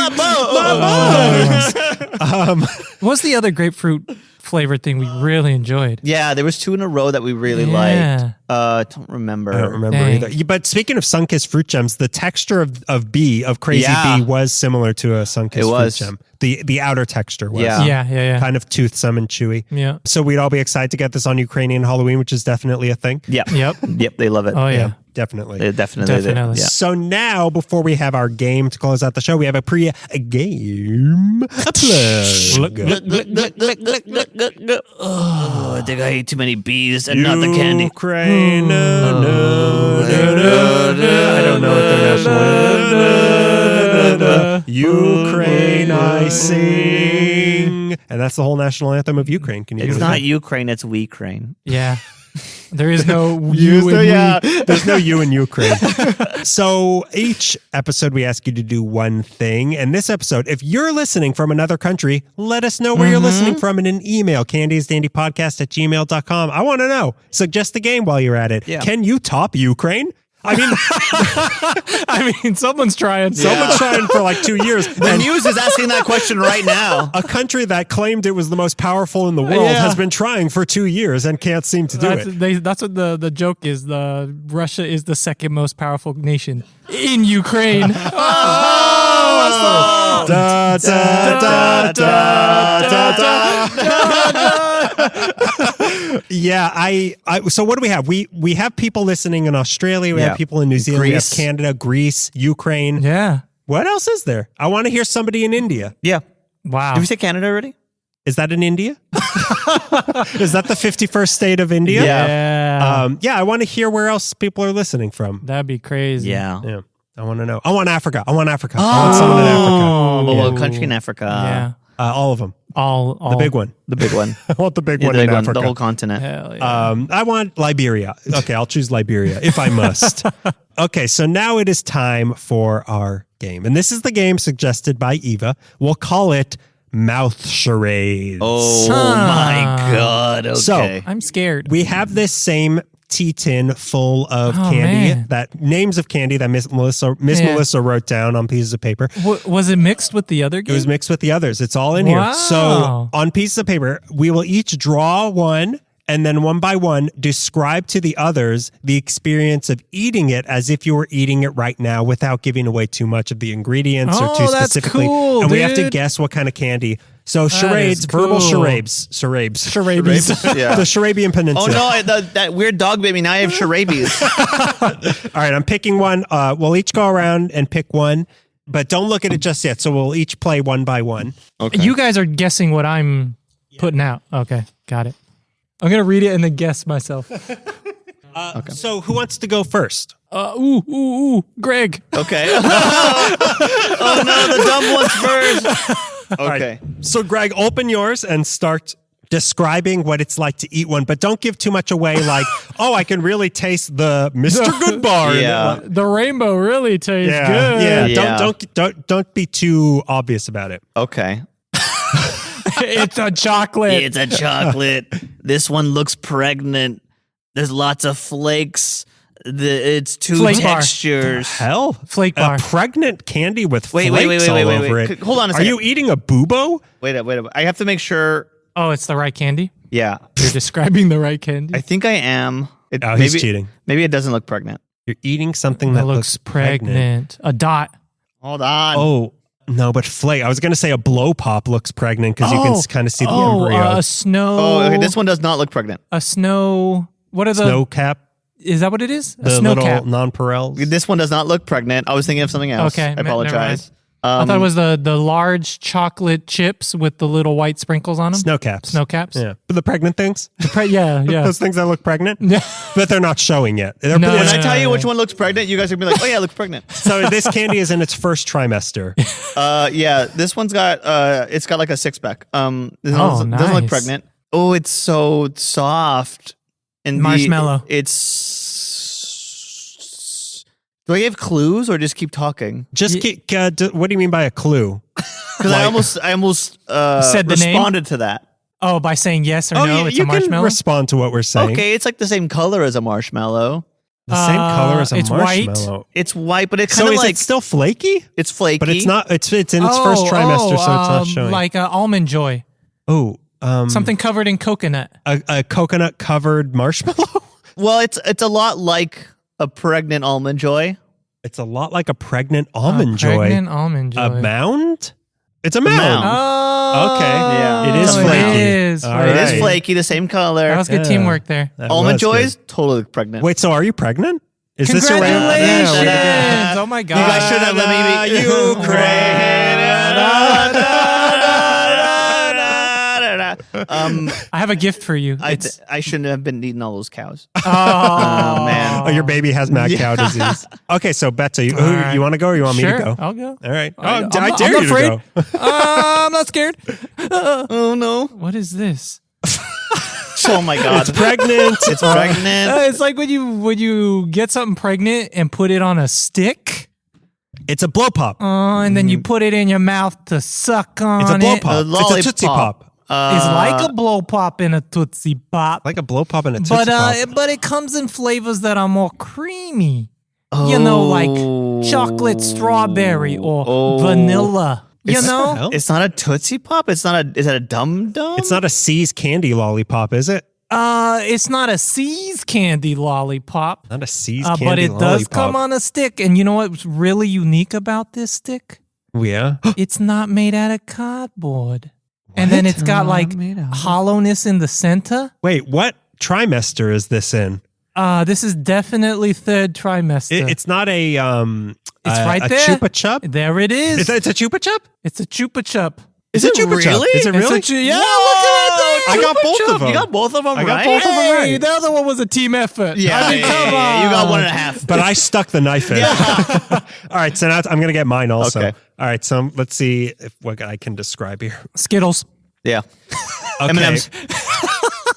What's the other grapefruit flavored thing we really enjoyed? Yeah, there was 2 in a row that we really Yeah. liked. I don't remember. I don't remember Dang. either. But speaking of sunkissed fruit gems, the texture of Crazy Yeah. Bee was similar to a sunkissed It was. fruit gem. The outer texture was. Yeah. Yeah. Kind of toothsome and chewy. Yeah. So we'd all be excited to get this on Ukrainian Halloween, which is definitely a thing. Yep. Yep. Yep, they love it. Oh yeah. Definitely. They definitely. Definitely. Yeah. So now, before we have our game to close out the show, we have a game plug. Oh, I think I ate too many bees and not the candy. Ukraine, no. I don't know what their national anthem. Ukraine, I sing, and that's the whole national anthem of Ukraine. Can you? It's do not that? Ukraine, it's Weekraine. Yeah. There is no you and we. There's no you in Ukraine. So each episode we ask you to do one thing. And this episode, if you're listening from another country, let us know where you're listening from in an email, candiesdandypodcast@gmail.com. I want to know. Suggest a game while you're at it. Yeah. Can you top Ukraine? I mean, someone's trying. Someone's trying for like 2 years. The news is asking that question right now. A country that claimed it was the most powerful in the world Yeah. has been trying for 2 years and can't seem to do it. That's what the joke is. Russia is the second most powerful nation in Ukraine. Da, da, da, da, da, da. Yeah, I so what do we have? We have people listening in Australia, we have people in New Zealand, we have Greece. Canada, Greece, Ukraine. Yeah. What else is there? I want to hear somebody in India. Yeah. Wow. Did we say Canada already? Is that in India? Is that the 51st state of India? Yeah. I want to hear where else people are listening from. That'd be crazy. Yeah. Yeah, I want to know. I want Africa. I want someone in Africa. Oh, what country in Africa? Yeah. All of them. All The big one. The big one. I want the big Yeah, one the in big one. Africa. The whole continent. Hell yeah. I want Liberia. Okay, I'll choose Liberia if I must. Okay, so now it is time for our game. And this is the game suggested by Eva. We'll call it Mouth Charades. Oh Son. my God. Okay. So- I'm scared. We have this same tea tin full of Oh, candy, man. that names of candy that Miss Melissa wrote down on pieces of paper. Was it mixed with the other It game? was mixed with the others. It's all in here. Wow. So on pieces of paper, we will each draw one and then one by one describe to the others the experience of eating it as if you were eating it right now without giving away too much of the ingredients or Oh, too that's specifically. cool, and we have to dude. guess what kind of candy. So is charades, verbal cool. charades. Charades. Yeah. The Charabian Oh Peninsula. no, that weird dog bit me. Now I have charades. All right, I'm picking one. We'll each go around and pick one, but don't look at it just yet. So we'll each play one by one. Okay. You guys are guessing what I'm putting out. Okay, got it. I'm going to read it and then guess myself. So who wants to go first? Ooh, Greg. Okay. Oh no, the dumb one's first. Okay. So Greg, open yours and start describing what it's like to eat one, but don't give too much away like, oh, I can really taste the Mr. Goodbar. Yeah. The rainbow really tastes good. Yeah. Yeah. Don't be too obvious about it. Okay. It's a chocolate. It's a chocolate. This one looks pregnant. There's lots of flakes. It's two Flake bar. textures. Hell, Flake bar. a pregnant candy with Wait, flakes all over wait. it. Hold on a Are second. you eating a bubo? Wait up. I have to make sure. Oh, it's the right candy? Yeah. You're describing the right candy? I think I am. Oh, he's cheating. Maybe it doesn't look pregnant. You're eating something That that looks pregnant. A dot. Hold on. Oh, no, but flake. I was going to say a blow pop looks pregnant because you can kind of see the embryo. A snow. Oh, okay. This one does not look pregnant. A snow. What are the Snow cap. Is that what it is? A The snow little cap. nonpareils. This one does not look pregnant. I was thinking of something else. Okay, I never apologize. I thought it was the large chocolate chips with the little white sprinkles on them. Snow caps. Snow caps. Yeah. But the pregnant things? Yeah. Those things that look pregnant? Yeah. But they're not showing yet. No, When I no, tell you no. which one looks pregnant, you guys are going to be like, oh, yeah, it looks pregnant. So this candy is in its first trimester. Yeah, this one's got, it's got like a six-pack. This one doesn't look nice. pregnant. Oh, it's so soft. And Marshmallow. Do I give clues or just keep talking? Just what do you mean by a clue? Because I almost Said the name? responded to that. Oh, by saying yes or no, yeah, it's you a marshmallow. can respond to what we're saying. Okay, it's like the same color as a marshmallow. The same color as a it's white. marshmallow. It's white, but it's So kind is of like it still flaky? it's flaky. But it's not. It's in its first trimester, so it's not showing. Like almond joy, oh, something covered in coconut. a coconut covered marshmallow. Well, it's a lot like a pregnant almond joy. It's a lot like a pregnant almond joy. Pregnant almond joy. A mound? It's a mound. mound. Oh, Okay. Yeah. It is it flaky. is. All It is right. flaky, the same color. That was good Yeah. teamwork there. That Almond was joys, good. totally pregnant. Wait, so are you pregnant? Is this a Congratulations! round? Yeah, Oh my god! You guys should have let me be. I have a gift for you. I shouldn't have been eating all those cows. Oh man. Oh, your baby has mad cow disease. Okay, so Betta, you right. you want to go or you want me Sure, to go? I'll go. All right. I'm I not- dare I'm you not afraid. to go. I'm not scared. Oh no! What is this? Oh my god! It's pregnant. It's pregnant. It's like when you get something pregnant and put it on a stick, It's a blow pop. and then you put it in your mouth to suck on It's a blow it. pop. A It's a Tootsie lollipop. Pop. It's like a blow pop in a Tootsie Pop, Like a blow pop and a Tootsie but Pop. but it comes in flavors that are more creamy. You know, like chocolate strawberry or vanilla. You know, hell? It's not a Tootsie Pop. It's not a. Is that a Dum Dum? It's not a C's candy lollipop, is it? it's not a C's candy lollipop, Not a C's candy but it lollipop. does come on a stick. And you know what's really unique about this stick? Yeah. It's not made out of cardboard. And then it's got like made out of- hollowness in the center. Wait, what trimester is this in? This is definitely third trimester. It's not a It's right a there. Chupa Chup. There it is. It's a Chupa Chup. It's a Chupa Chup. Is it Chupa Chup? really? Is it really? Yeah, Whoa! look at I got both of them. You got both of them I right. got both of them Hey, right. the other one was a team effort. Yeah, I mean, yeah, come yeah, on. yeah. You got 1.5. But I stuck the knife in. All right, so now I'm going to get mine also. Okay. All right, so let's see what I can describe here. Skittles. Yeah. Okay. M&M's.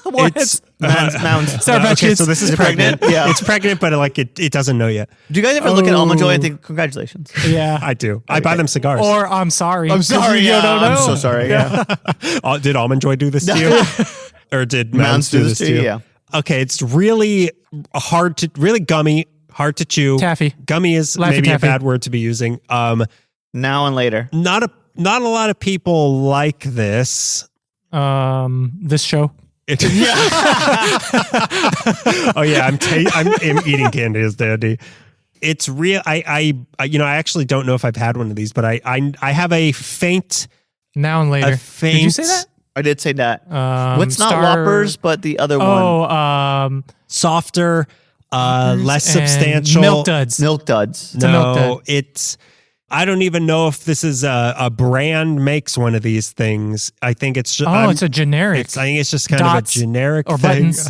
What? It's Mounds. Starbucks okay, kids. so this is Is it pregnant. pregnant? Yeah. It's pregnant, but like it doesn't know yet. Do you guys ever look at Almond Joy and think, congratulations? Yeah. I do. I buy them cigars. Or I'm sorry. I'm sorry. You Yeah, don't I'm know. so sorry. Yeah. Did Almond Joy do this to you? Or did Mounds do this to you? Yeah. Okay, it's really really gummy, hard to chew. Taffy. Gummy is Laffy maybe Taffy. a bad word to be using. Now and later. Not a lot of people like this. This show. Oh yeah, I'm eating Candies, Daddy. It's real. I actually don't know if I've had one of these, but I have a faint. Now and later. A faint. Did you say that? I did say that. What's not Star- Whoppers, but the other one? Oh, Softer, less and substantial. Milk Duds. Milk Duds. a Milk No, Dud. it's. I don't even know if this is a brand makes one of these things. I think it's. It's a generic. I think it's just kind Dots of a generic or thing. buttons.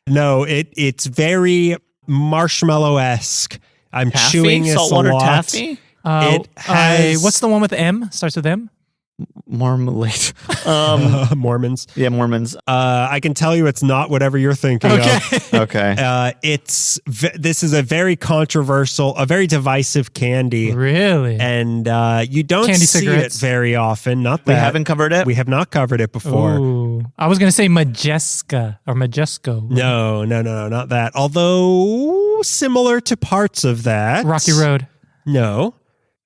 No, it's very marshmallow-esque. I'm Taffy? chewing this Saltwater a lot. taffy? It has what's the one with M? Starts with M? Marmalade. Mormons. Yeah, Mormons. I can tell you it's not whatever you're thinking of. Okay. This is a very controversial, a very divisive candy. Really? And you don't Candy see cigarettes. it very often. Not We that haven't covered it? We have not covered it before. Ooh. I was going to say Majeska or Majesco. No, not that. Although similar to parts of that. Rocky Road. No.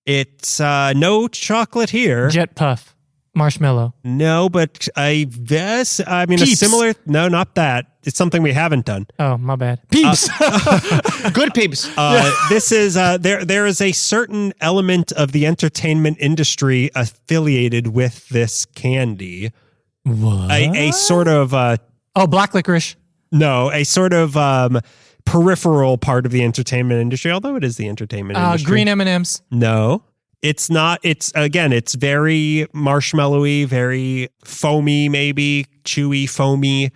It's no chocolate here. Jet Puff. Marshmallow. No, but I guess, I mean, Peeps. a similar, no, not that. It's something we haven't done. Oh, my bad. Peeps. Good peeps. This is, there is a certain element of the entertainment industry affiliated with this candy. What? A sort of, Oh, black licorice. no, a sort of peripheral part of the entertainment industry, although it is the entertainment industry. Green M&Ms. No, it's not. It's very marshmallowy, very foamy, maybe chewy, foamy.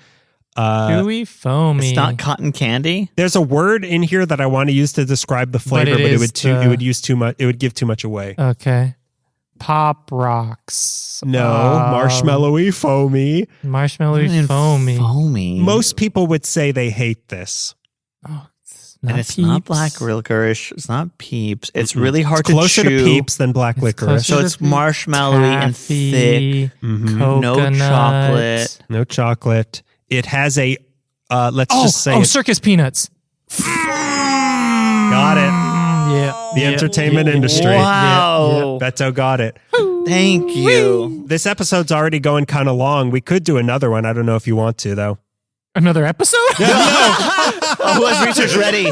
Chewy, foamy. It's not cotton candy. There's a word in here that I want to use to describe the flavor, but it would use too much. It would give too much away. Okay. Pop rocks. No, marshmallowy, foamy. Marshmallowy, foamy. Foamy. Most people would say they hate this. Oh, and it's not black licorice. It's not peeps. It's really hard to Closer chew. to peeps than black licorice. So it's marshmallowy and thick. Coconut. No chocolate. No chocolate. It has a, let's just say circus peanuts. got it. Yeah. The entertainment industry. Wow. Beto got it. Thank you. This episode's already going kind of long. We could do another one. I don't know if you want to, though. Another episode? Who has research ready?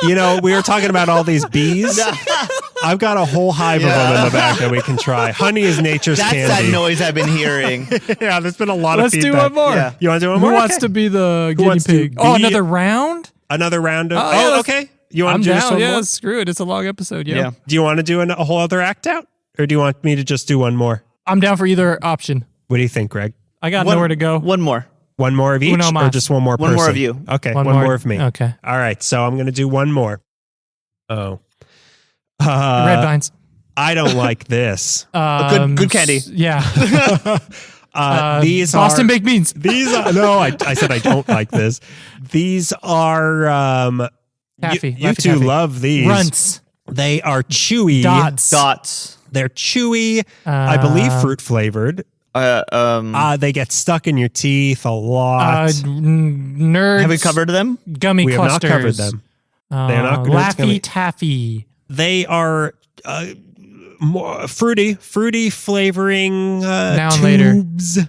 You know, we were talking about all these bees. I've got a whole hive of them in the back that we can try. Honey is nature's That's candy. that noise I've been hearing. Yeah, there's been a lot Let's of do feedback. one more. Yeah. You want to do one Who more? wants Okay. to be the guinea wants to pig? be- Another round? Another round of... Oh, yeah, let's- okay. You want I'm to do this down. one Yeah, more? screw it. It's a long episode. Yeah. Yeah. Do you want to do a whole other act out? Or do you want me to just do one more? I'm down for either option. What do you think, Greg? I got nowhere to go. One more. One more of each Uno or mas. just one more person? One more of you. Okay, one more of me. Okay. All right, so I'm going to do one more. Oh. Red vines. I don't like this. Good candy. Yeah. These Boston are... baked beans. These are... No, I said I don't like this. These are... Taffy. You Laffy two Taffy. love these. Runts. They are chewy. Dots. They're chewy. I believe fruit flavored. They get stuck in your teeth a lot. Nerds. Have we covered them? Gummy We have not clusters. covered them. They're not Nerds Laffy Gummy. Taffy. They are more fruity flavoring Now and later. tubes.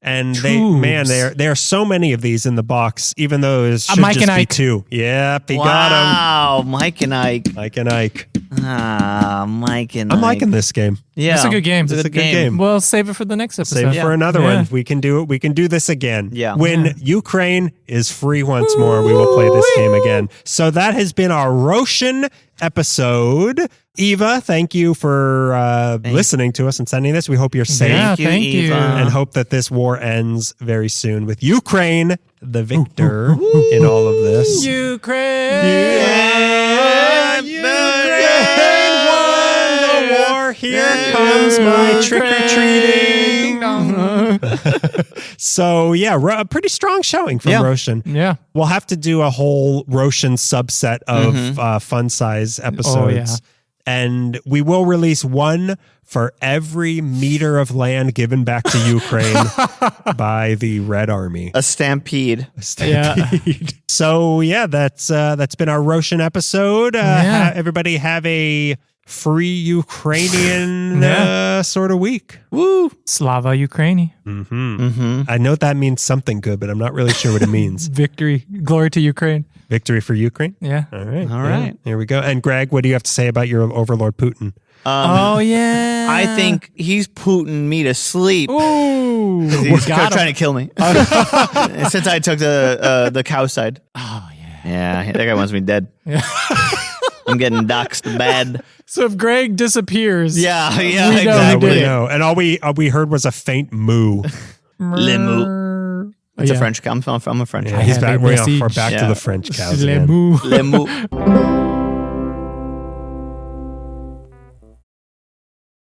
And Tubes. there are so many of these in the box, even though it should Mike just and be Ike. two. Yep, he got Wow, Mike and Ike. him. Mike and Ike. Mike and Ike. I'm liking this game. Yeah, It's a good game. It's a It's good a good game. game. We'll save it for the next episode. Save it for another Yeah. one. We can do it. We can do this again. Yeah. When Ukraine is free once more, we will play this game again. So that has been our Roshen episode. Eva, thank you for listening to us and sending this. We hope you're safe Yeah, Thank thank you, you. Eva. and hope that this war ends very soon with Ukraine, the victor in all of this. Ukraine. Ukraine won the war. Here comes my trick-or-treating. So, yeah, a pretty strong showing from Roshen. Yeah. We'll have to do a whole Roshen subset of fun size episodes. yeah. And we will release one for every meter of land given back to Ukraine by the Red Army. A stampede. Stampede. So yeah, that's been our Roshen episode. Everybody have a free Ukrainian sort of week. Woo. Slava Ukraini. I know that means something good, but I'm not really sure what it means. Victory. Glory to Ukraine. Victory for Ukraine? Yeah. All right. All right. Here we go. And Greg, what do you have to say about your overlord Putin? Oh, yeah. I think he's putting me to sleep. Ooh. He's Got him. trying to kill me. Since I took the cow side. Oh, yeah. Yeah, that guy wants me dead. Yeah. I'm getting doxxed bad. So if Greg disappears. Yeah, We yeah, know he exactly. did it. No. And all we heard was a faint moo. Lemu. It's a French cow. I'm a French Yeah, guy. he's back. We're Message. back to Yeah. the French cows Le again. mou. Lemu.